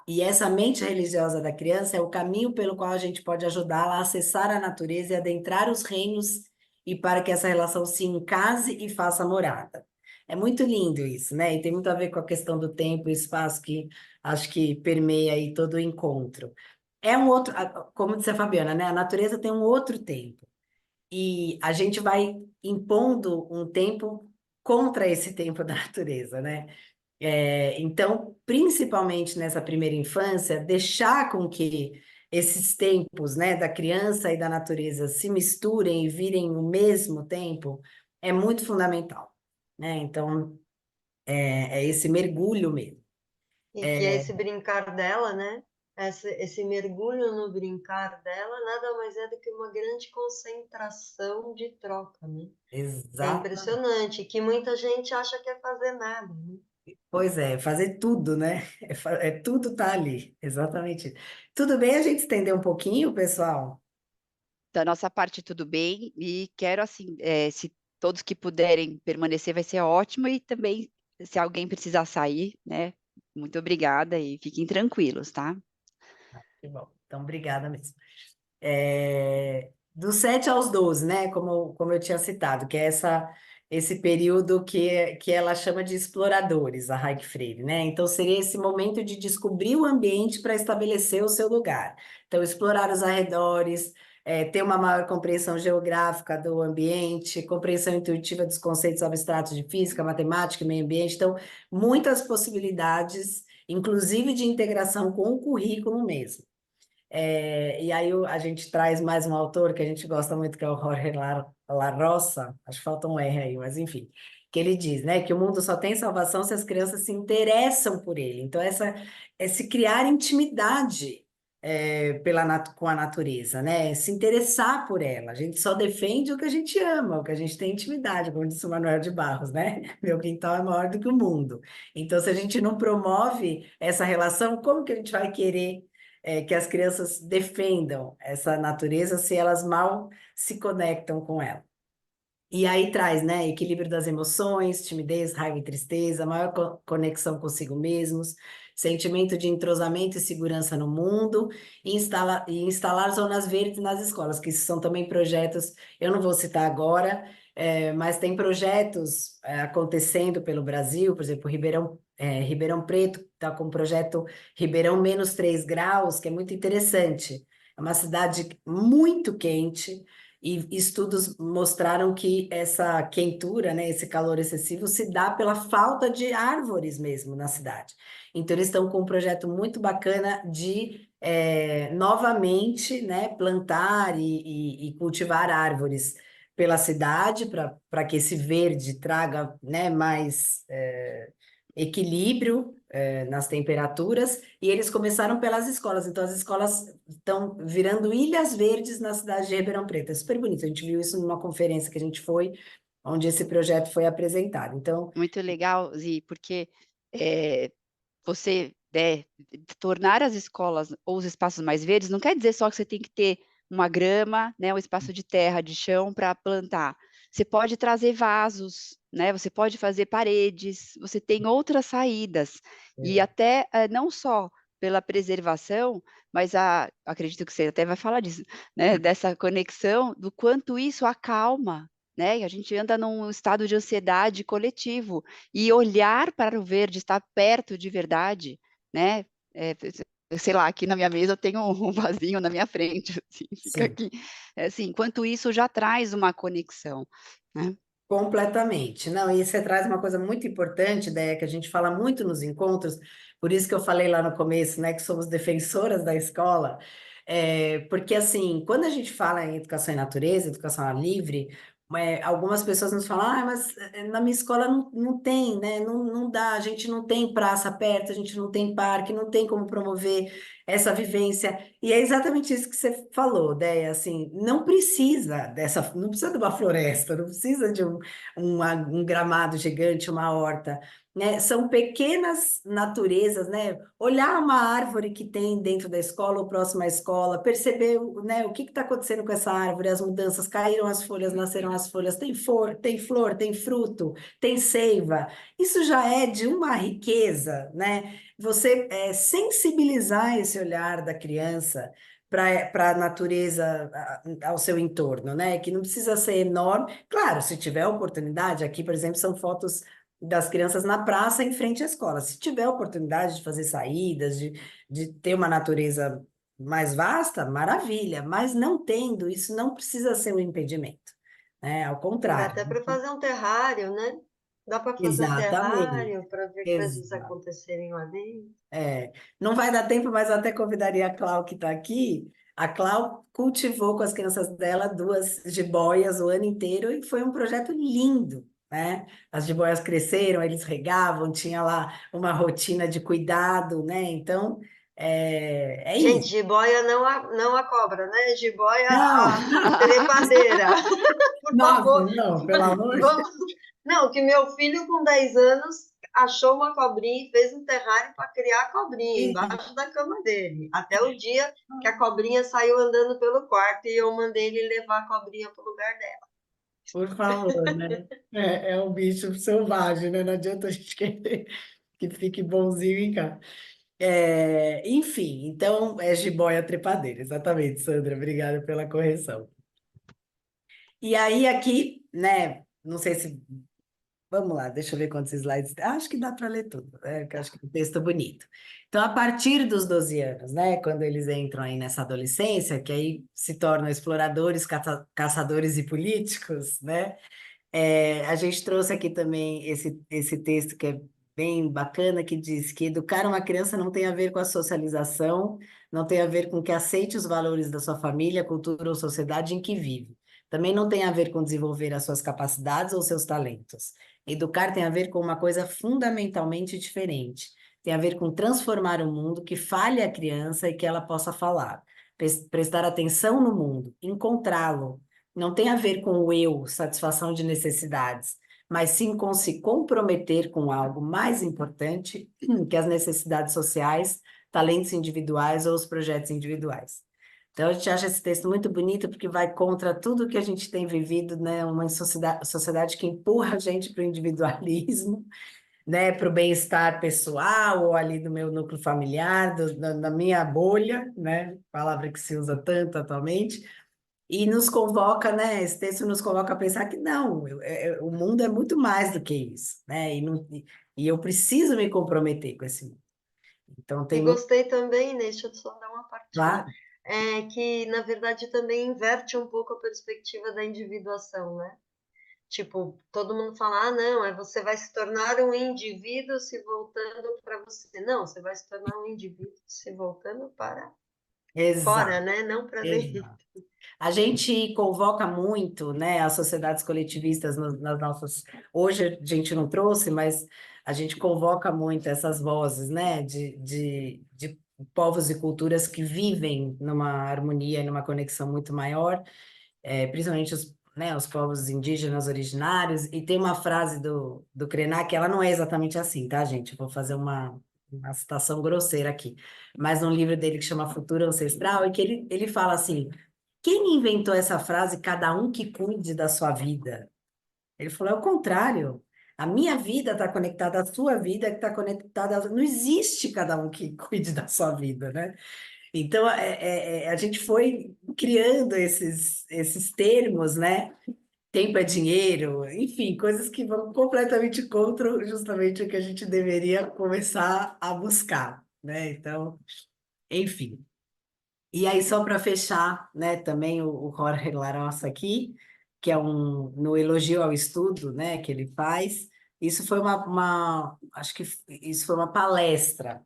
E essa mente religiosa da criança é o caminho pelo qual a gente pode ajudá-la a acessar a natureza e adentrar os reinos, e para que essa relação se encase e faça morada. É muito lindo isso, né? E tem muito a ver com a questão do tempo e espaço que acho que permeia aí todo o encontro. É um outro, como disse a Fabiana, né? A natureza tem um outro tempo. E a gente vai impondo um tempo contra esse tempo da natureza, né? Então, principalmente nessa primeira infância, deixar com que esses tempos, né, da criança e da natureza se misturem e virem o mesmo tempo é muito fundamental, né? Então, é esse mergulho mesmo. E que esse brincar dela, né? Esse mergulho no brincar dela nada mais é do que uma grande concentração de troca, né? É Exato. impressionante, que muita gente acha que é fazer nada, né? Pois é, fazer tudo, né? Tudo tá ali, exatamente. Tudo bem a gente estender um pouquinho, pessoal? Da nossa parte, tudo bem, e quero, assim, se todos que puderem permanecer, vai ser ótimo, e também, se alguém precisar sair, né, muito obrigada e fiquem tranquilos, tá? Que bom. Então, obrigada mesmo. Dos 7 aos 12, né? Como eu tinha citado, que é esse período que ela chama de exploradores, a Raik Freire, né? Então, seria esse momento de descobrir o ambiente para estabelecer o seu lugar. Então, explorar os arredores, ter uma maior compreensão geográfica do ambiente, compreensão intuitiva dos conceitos abstratos de física, matemática e meio ambiente. Então, muitas possibilidades, inclusive de integração com o currículo mesmo. E aí a gente traz mais um autor que a gente gosta muito, que é o Jorge La Roça, acho que falta um R aí, mas enfim, que ele diz, né, que o mundo só tem salvação se as crianças se interessam por ele. Então, é se criar intimidade com a natureza, né? Se interessar por ela. A gente só defende o que a gente ama, o que a gente tem intimidade, como disse o Manuel de Barros, né? Meu quintal é maior do que o mundo. Então, se a gente não promove essa relação, como que a gente vai querer que as crianças defendam essa natureza se elas mal se conectam com ela? E aí traz, né, equilíbrio das emoções, timidez, raiva e tristeza, maior conexão consigo mesmos, sentimento de entrosamento e segurança no mundo, e instalar zonas verdes nas escolas, que isso são também projetos, eu não vou citar agora, mas tem projetos acontecendo pelo Brasil, por exemplo, Ribeirão Preto está com o projeto Ribeirão menos 3 graus, que é muito interessante. É uma cidade muito quente, e estudos mostraram que essa quentura, né, esse calor excessivo, se dá pela falta de árvores mesmo na cidade. Então, eles estão com um projeto muito bacana de novamente, né, plantar e cultivar árvores pela cidade, para que esse verde traga, né, mais equilíbrio nas temperaturas, e eles começaram pelas escolas, então as escolas estão virando ilhas verdes na cidade de Ribeirão Preto. É super bonito, a gente viu isso numa conferência que a gente foi, onde esse projeto foi apresentado. Então, Muito legal, Zi, porque você, tornar as escolas ou os espaços mais verdes não quer dizer só que você tem que ter uma grama, né, um espaço de terra, de chão para plantar. Você pode trazer vasos, né, você pode fazer paredes, você tem outras saídas. E até, não só pela preservação, mas acredito que você até vai falar disso, né, dessa conexão, do quanto isso acalma, né, e a gente anda num estado de ansiedade coletivo, e olhar para o verde, estar perto de verdade, né, sei lá, aqui na minha mesa eu tenho um vasinho na minha frente, assim, fica sim. aqui, assim, enquanto isso já traz uma conexão, né. Completamente. Não, e você traz uma coisa muito importante, Déia, que a gente fala muito nos encontros, por isso que eu falei lá no começo, né, que somos defensoras da escola, porque, assim, quando a gente fala em educação em natureza, educação ao ar livre, algumas pessoas nos falam, mas na minha escola não tem, né, não dá, a gente não tem praça perto, a gente não tem parque, não tem como promover essa vivência. E é exatamente isso que você falou, Déia, assim, não precisa de uma floresta, não precisa de um gramado gigante, uma horta, né? São pequenas naturezas, né? Olhar uma árvore que tem dentro da escola ou próxima à escola, perceber, né, o que está acontecendo com essa árvore, as mudanças, caíram as folhas, nasceram as folhas, tem flor, tem fruto, tem seiva. Isso já é de uma riqueza, né? Você sensibilizar esse olhar da criança para a natureza, ao seu entorno, né? Que não precisa ser enorme. Claro, se tiver oportunidade, aqui, por exemplo, são fotos das crianças na praça em frente à escola. Se tiver oportunidade de fazer saídas, de ter uma natureza mais vasta, maravilha, mas não tendo, isso não precisa ser um impedimento, né? Ao Dá contrário. até para fazer um terrário, né? Dá para fazer Exatamente. terrário para ver coisas Exato. acontecerem lá dentro. Não vai dar tempo, mas eu até convidaria a Clau, que está aqui. A Clau cultivou com as crianças dela 2 jiboias o ano inteiro e foi um projeto lindo, né? As jiboias cresceram, eles regavam, tinha lá uma rotina de cuidado, né? Então, é Gente, isso. jiboia não a cobra, né? Jiboia Não, a trepadeira. Por nossa, favor, não, pelo amor de vamos. Não, que meu filho com 10 anos achou uma cobrinha e fez um terrário para criar a cobrinha Deus, embaixo da cama dele. Até o dia que a cobrinha saiu andando pelo quarto e eu mandei ele levar a cobrinha para o lugar dela. por favor, né? É um bicho selvagem, né? Não adianta a gente querer que fique bonzinho em casa. Enfim, então é jiboia trepadeira, exatamente, Sandra, obrigada pela correção. E aí aqui, né, não sei se, vamos lá, deixa eu ver quantos slides, acho que dá para ler tudo, né, que eu acho que é um texto bonito. Então, a partir dos 12 anos, né, quando eles entram aí nessa adolescência, que aí se tornam exploradores, caçadores e políticos, né, a gente trouxe aqui também esse texto que é bem bacana, que diz que educar uma criança não tem a ver com a socialização, não tem a ver com que aceite os valores da sua família, cultura ou sociedade em que vive. Também não tem a ver com desenvolver as suas capacidades ou seus talentos. Educar tem a ver com uma coisa fundamentalmente diferente. Tem a ver com transformar o mundo, que fale a criança e que ela possa falar. Prestar atenção no mundo, encontrá-lo, não tem a ver com o eu, satisfação de necessidades, mas sim com se comprometer com algo mais importante que as necessidades sociais, talentos individuais ou os projetos individuais. Então, a gente acha esse texto muito bonito porque vai contra tudo que a gente tem vivido, né? Uma sociedade que empurra a gente para o individualismo, né? Para o bem-estar pessoal ou ali do meu núcleo familiar, da minha bolha, né? Palavra que se usa tanto atualmente. E nos convoca, né? Esse texto nos convoca a pensar que não, o mundo é muito mais do que isso, né? E eu preciso me comprometer com esse mundo. Então, E tem muito. gostei também, né, deixa eu só dar uma partinha, Claro, que na verdade também inverte um pouco a perspectiva da individuação, né? Tipo, todo mundo fala, não, você vai se tornar um indivíduo se voltando para você. Não, você vai se tornar um indivíduo se voltando para fora, exato, né? Não para dentro. exato. A gente convoca muito, né, as sociedades coletivistas nas nossas. Hoje a gente não trouxe, mas a gente convoca muito essas vozes, né, de povos e culturas que vivem numa harmonia, numa conexão muito maior, principalmente os povos indígenas originários. E tem uma frase do Krenak, que ela não é exatamente assim, tá, gente? Eu vou fazer uma citação grosseira aqui, mas num livro dele que chama Futuro Ancestral, e que ele fala assim. Quem inventou essa frase, cada um que cuide da sua vida? Ele falou, é o contrário. A minha vida está conectada à sua vida, que está conectada. Não existe cada um que cuide da sua vida, né? Então, a gente foi criando esses termos, né? Tempo é dinheiro, enfim, coisas que vão completamente contra justamente o que a gente deveria começar a buscar, né? Então, enfim. E aí, só para fechar, né, também o Jorge Larossa aqui, que é no elogio ao estudo, né, que ele faz, isso foi acho que isso foi uma palestra,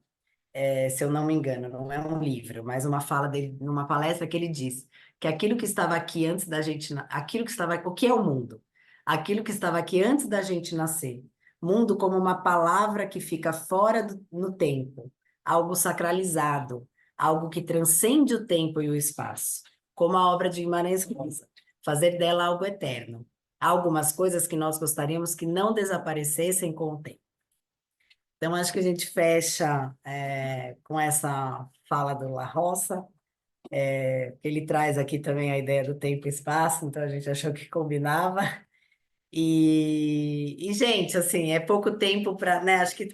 se eu não me engano, não é um livro, mas uma fala dele, numa palestra que ele diz que aquilo que estava aqui antes da gente, aquilo que estava, o que é o mundo? Aquilo que estava aqui antes da gente nascer. Mundo como uma palavra que fica fora no tempo, algo sacralizado, algo que transcende o tempo e o espaço, como a obra de Guimarães Rosa, fazer dela algo eterno. Há algumas coisas que nós gostaríamos que não desaparecessem com o tempo. Então, acho que a gente fecha com essa fala do La Roça. Ele traz aqui também a ideia do tempo e espaço, então a gente achou que combinava. Gente, assim, é pouco tempo para, né? Acho que,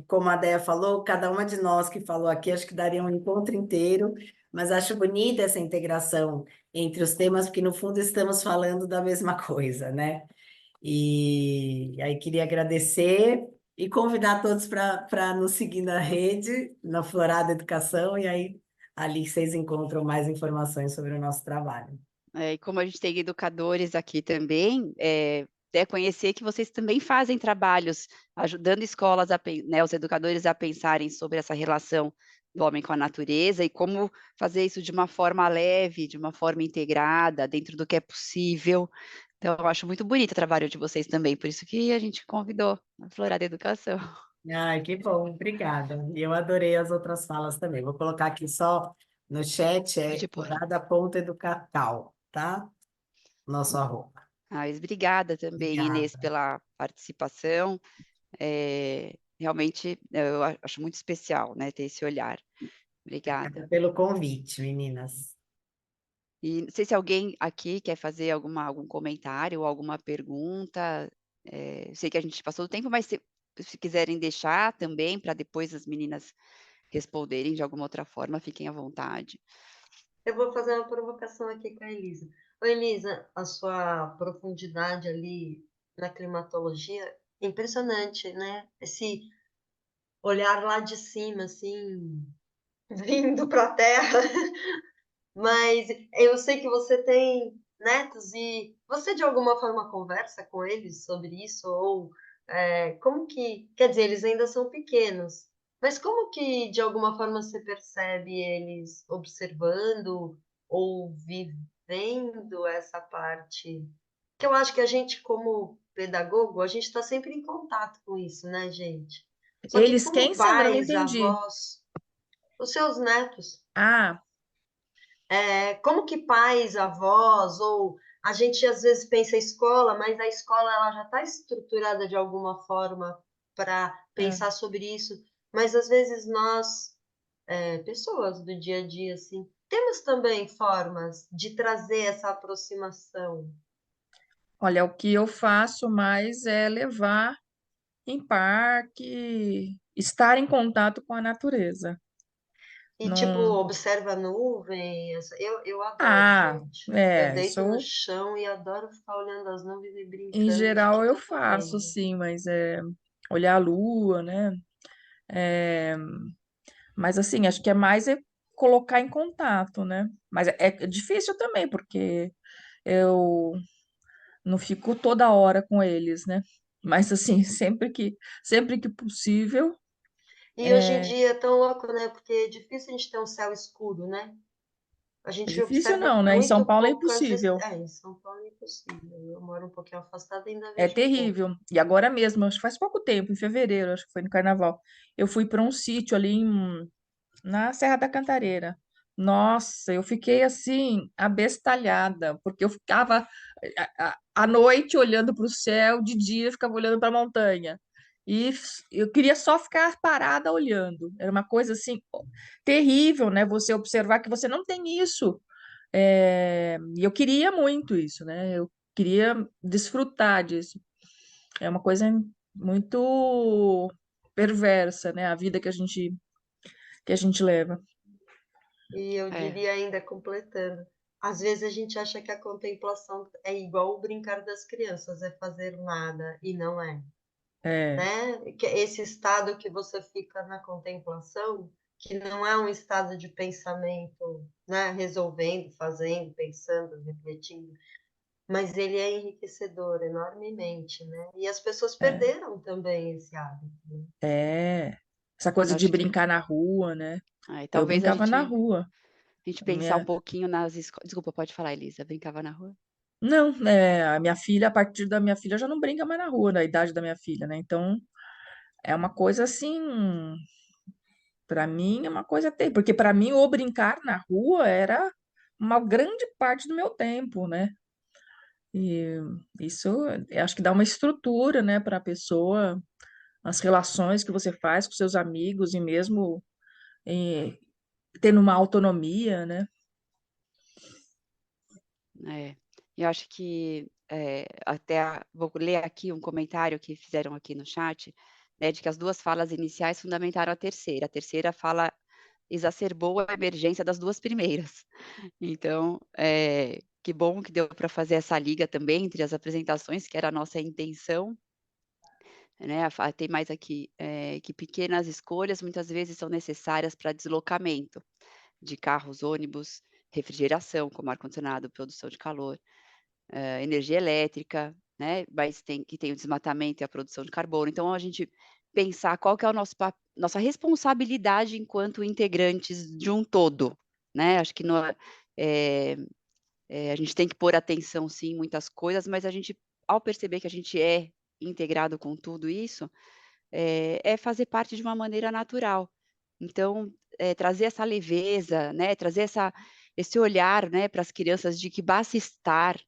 como a Déia falou, cada uma de nós que falou aqui, acho que daria um encontro inteiro, mas acho bonita essa integração entre os temas, porque no fundo estamos falando da mesma coisa, né? E aí queria agradecer e convidar todos para nos seguir na rede, na Florada Educação, e aí ali vocês encontram mais informações sobre o nosso trabalho. E como a gente tem educadores aqui também, conhecer que vocês também fazem trabalhos ajudando escolas, né, os educadores a pensarem sobre essa relação do homem com a natureza e como fazer isso de uma forma leve, de uma forma integrada, dentro do que é possível. Então, eu acho muito bonito o trabalho de vocês também, por isso que a gente convidou a Florada Educação. Ai, que bom, obrigada. E eu adorei as outras falas também. Vou colocar aqui só no chat, Pode pôr. florada.educatal, tá? Nosso arroba. Mas obrigada também, Inês, Obrigada. pela participação. Realmente, eu acho muito especial, né, ter esse olhar. Obrigada. Obrigada pelo convite, meninas. E não sei se alguém aqui quer fazer algum comentário ou alguma pergunta. Sei que a gente passou do tempo, mas se quiserem deixar também, para depois as meninas responderem de alguma outra forma, fiquem à vontade. Eu vou fazer uma provocação aqui com a Elisa. Oi, Elisa, a sua profundidade ali na climatologia é impressionante, né? Esse olhar lá de cima, assim, vindo para a Terra. Mas eu sei que você tem netos e você de alguma forma conversa com eles sobre isso? Ou como que. Quer dizer, eles ainda são pequenos, mas como que de alguma forma você percebe eles observando ou vivendo essa parte? Que eu acho que a gente, como pedagogo, a gente está sempre em contato com isso, né, gente? Só que Eles quem, como Sandra? Não pais, entendi. avós, os seus netos. Ah, Como que pais, avós, ou a gente às vezes pensa escola, mas a escola ela já está estruturada de alguma forma para é. pensar sobre isso, mas às vezes nós, pessoas do dia a dia, assim, temos também formas de trazer essa aproximação. Olha, o que eu faço mais é levar em parque, estar em contato com a natureza. E, tipo, Não... observa a nuvem. Eu adoro, Ah, gente. Eu deito no isso chão e adoro ficar olhando as nuvens e em brincando de que geral eu tá faço, chovendo. sim, mas olhar a lua, né? É, mas assim, acho que é mais colocar em contato, né? Mas é difícil também, porque eu não fico toda hora com eles, né? Mas assim, sempre que possível, E hoje em dia é tão louco, né? Porque é difícil a gente ter um céu escuro, né? A é gente difícil observa não, né? Em São muito Paulo é poucas. impossível. Em São Paulo é impossível. Eu moro um pouquinho afastada e ainda É vejo pouco. terrível. E agora mesmo, acho que faz pouco tempo, em fevereiro, acho que foi no carnaval, eu fui para um sítio ali na Serra da Cantareira. Nossa, eu fiquei assim, abestalhada, porque eu ficava à noite olhando para o céu, de dia eu ficava olhando para a montanha. E eu queria só ficar parada olhando. Era uma coisa assim terrível, né? Você observar que você não tem isso. E eu queria muito isso, né? Eu queria desfrutar disso. É uma coisa muito perversa, né? A vida que a gente leva. E eu É, diria ainda completando. Às vezes a gente acha que a contemplação é igual o brincar das crianças, é fazer nada, e não é. É, Né? Que esse estado que você fica na contemplação, que não é um estado de pensamento, né? Resolvendo, fazendo, pensando, refletindo, mas ele é enriquecedor enormemente, né? E as pessoas é, perderam também esse hábito, né? é. Essa eu coisa de acho que brincar na rua, né? Eu talvez brincava na rua. a gente pensar um Minha... pouquinho nas escolas. Desculpa, pode falar, Elisa. Brincava na rua? Não, a minha filha, a partir da minha filha, já não brinca mais na rua, da idade da minha filha, né? Então, é uma coisa assim, para mim é uma coisa terrível, porque para mim o brincar na rua era uma grande parte do meu tempo, né? E isso, eu acho que dá uma estrutura, né, para a pessoa, as relações que você faz com seus amigos e mesmo eh, tendo uma autonomia, né? É, eu acho que vou ler aqui um comentário que fizeram aqui no chat, né, de que as duas falas iniciais fundamentaram a terceira. A terceira fala exacerbou a emergência das duas primeiras. Então, que bom que deu para fazer essa liga também entre as apresentações, que era a nossa intenção, né? Tem mais aqui, que pequenas escolhas muitas vezes são necessárias para deslocamento de carros, ônibus, refrigeração, como ar-condicionado, produção de calor, energia elétrica, né? Mas tem o desmatamento e a produção de carbono. Então, a gente pensar qual que é o nossa responsabilidade enquanto integrantes de um todo, né? Acho que a gente tem que pôr atenção, sim, em muitas coisas, mas a gente, ao perceber que a gente é integrado com tudo isso, é fazer parte de uma maneira natural. Então, trazer essa leveza, né, trazer esse olhar, né, para as crianças de que basta estar,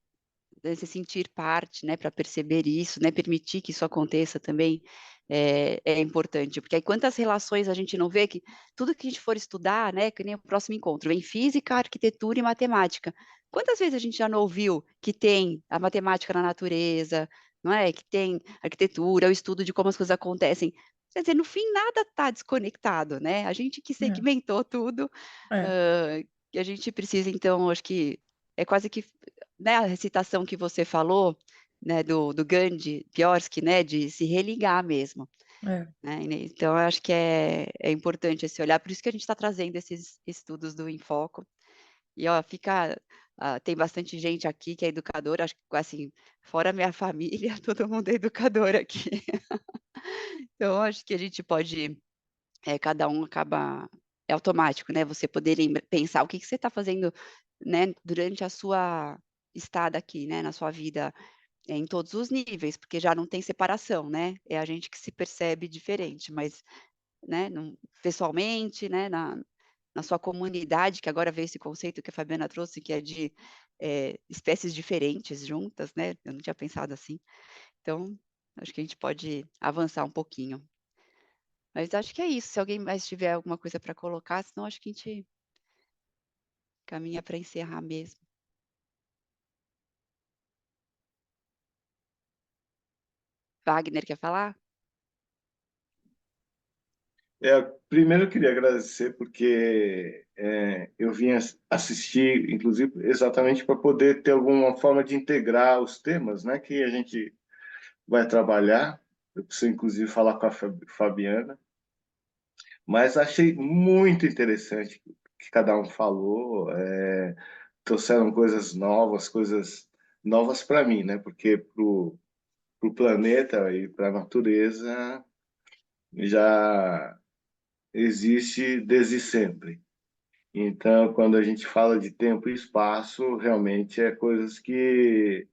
né, se sentir parte, né, para perceber isso, né, permitir que isso aconteça também é importante, porque aí quantas relações a gente não vê que tudo que a gente for estudar, né, que nem o próximo encontro, vem física, arquitetura e matemática. Quantas vezes a gente já não ouviu que tem a matemática na natureza, não é? Que tem arquitetura, o estudo de como as coisas acontecem. Quer dizer, no fim nada está desconectado, né? A gente que segmentou tudo, É, que a gente precisa então, acho que é quase que, né, a recitação que você falou, né, do Gandhi, Biorsky, né, de se religar mesmo, é. né, e então eu acho que é importante esse olhar, por isso que a gente está trazendo esses estudos do Infoco, e ó, tem bastante gente aqui que é educadora, acho que assim, fora a minha família, todo mundo é educador aqui. Então acho que a gente pode, cada um acaba é automático, né, você poder pensar o que que você está fazendo, né, durante a sua estada aqui, né, na sua vida, em todos os níveis, porque já não tem separação, né, é a gente que se percebe diferente, mas, né, pessoalmente, né, na sua comunidade, que agora veio esse conceito que a Fabiana trouxe, que é de, espécies diferentes juntas, né, eu não tinha pensado assim. Então, acho que a gente pode avançar um pouquinho. Mas acho que é isso, se alguém mais tiver alguma coisa para colocar, senão acho que a gente caminha para encerrar mesmo. Wagner, quer falar? Primeiro eu queria agradecer porque eu vim assistir, inclusive, exatamente para poder ter alguma forma de integrar os temas, né, que a gente vai trabalhar. Eu preciso, inclusive, falar com a Fabiana, mas achei muito interessante o que cada um falou. Trouxeram coisas novas para mim, né, porque para o planeta e para a natureza já existe desde sempre. Então, quando a gente fala de tempo e espaço, realmente é coisas que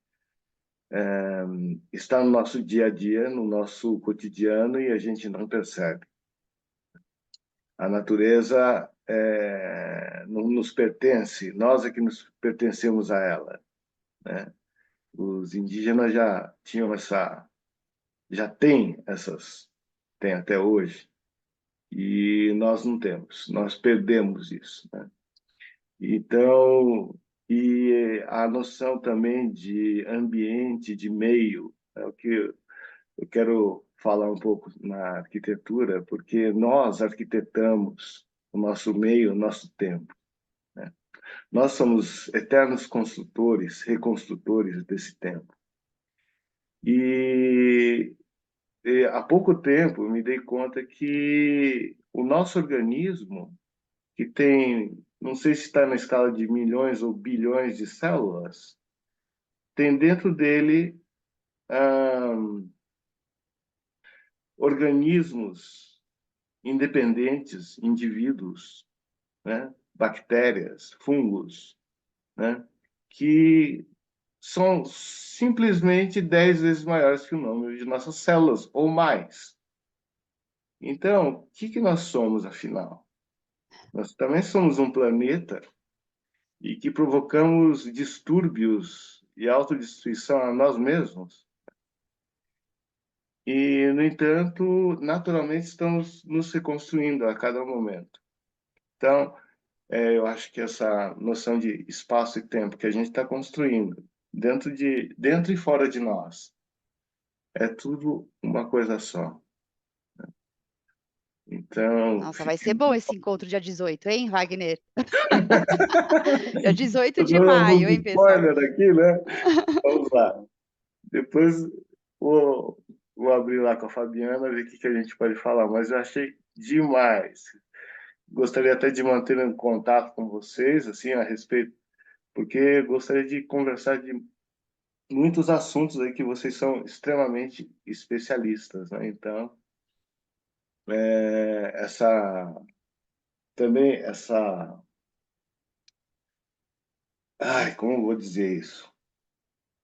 estão no nosso dia a dia, no nosso cotidiano, e a gente não percebe. A natureza não nos pertence, nós é que nos pertencemos a ela, né? Os indígenas já tinham tem até hoje, e nós não temos, nós perdemos isso, né? Então, e a noção também de ambiente, de meio, é o que eu quero falar um pouco na arquitetura, porque nós arquitetamos o nosso meio, o nosso tempo, né? Nós somos eternos construtores, reconstrutores desse tempo. E há pouco tempo eu me dei conta que o nosso organismo, que tem, não sei se está na escala de milhões ou bilhões de células, tem dentro dele organismos independentes, indivíduos, né? Bactérias, fungos, né? Que são simplesmente 10 vezes maiores que o número de nossas células, ou mais. Então, o que nós somos, afinal? Nós também somos um planeta e que provocamos distúrbios e autodestruição a nós mesmos. E, no entanto, naturalmente estamos nos reconstruindo a cada momento. Então, eu acho que essa noção de espaço e tempo que a gente está construindo dentro e fora de nós é tudo uma coisa só. Então, Nossa, vai ser bom esse encontro dia 18, hein, Wagner? Dia 18 tô de dando maio, alguns hein, pessoal? spoiler aqui, né? Vamos lá. Depois vou abrir lá com a Fabiana, ver o que a gente pode falar, mas eu achei demais. Gostaria até de manter um contato com vocês, assim, a respeito, porque gostaria de conversar de muitos assuntos aí que vocês são extremamente especialistas, né? Então, também essa, como eu vou dizer isso?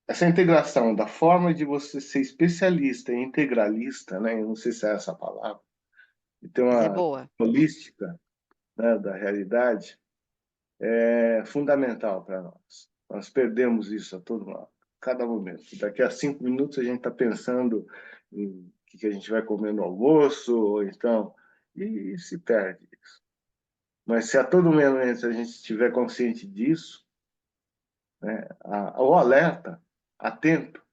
Essa integração da forma de você ser especialista e integralista, né? Eu não sei se é essa a palavra, e ter Mas é uma boa. holística, né, da realidade, é fundamental para nós. Nós perdemos isso cada momento. Daqui a 5 minutos a gente está pensando em o que a gente vai comer no almoço, ou então, e se perde isso. Mas se a todo momento a gente estiver consciente disso, né, o alerta, atento,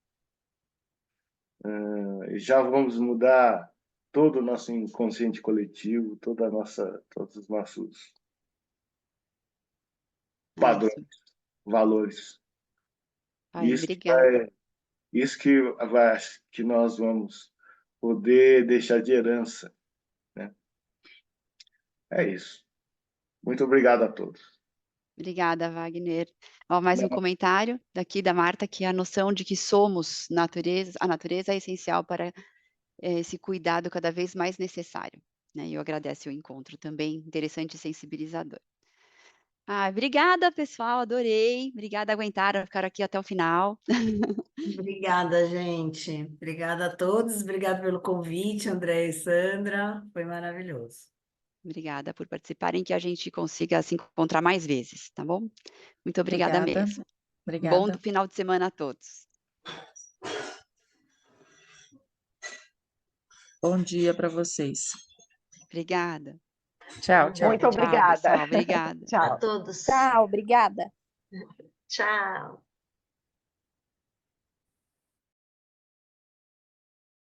já vamos mudar todo o nosso inconsciente coletivo, todos os nossos É padrões, isso. valores. Ai, Isso obrigada. que nós vamos poder deixar de herança, né? É isso. Muito obrigado a todos. Obrigada, Wagner. Ó, mais um comentário daqui da Marta, que é a noção de que somos natureza, a natureza é essencial para esse cuidado cada vez mais necessário, né? E eu agradeço o encontro também, interessante e sensibilizador. Obrigada, pessoal, adorei. Obrigada, aguentaram, ficaram aqui até o final. Obrigada, gente. Obrigada a todos. Obrigada pelo convite, André e Sandra. Foi maravilhoso. Obrigada por participarem, que a gente consiga se encontrar mais vezes, tá bom? Muito obrigada Obrigada. mesmo. Bom Obrigada. final de semana a todos. Bom dia para vocês. Obrigada. Tchau, tchau. Muito Tchau, obrigada. pessoal. Obrigada. A Tchau. todos. Tchau, obrigada. Tchau.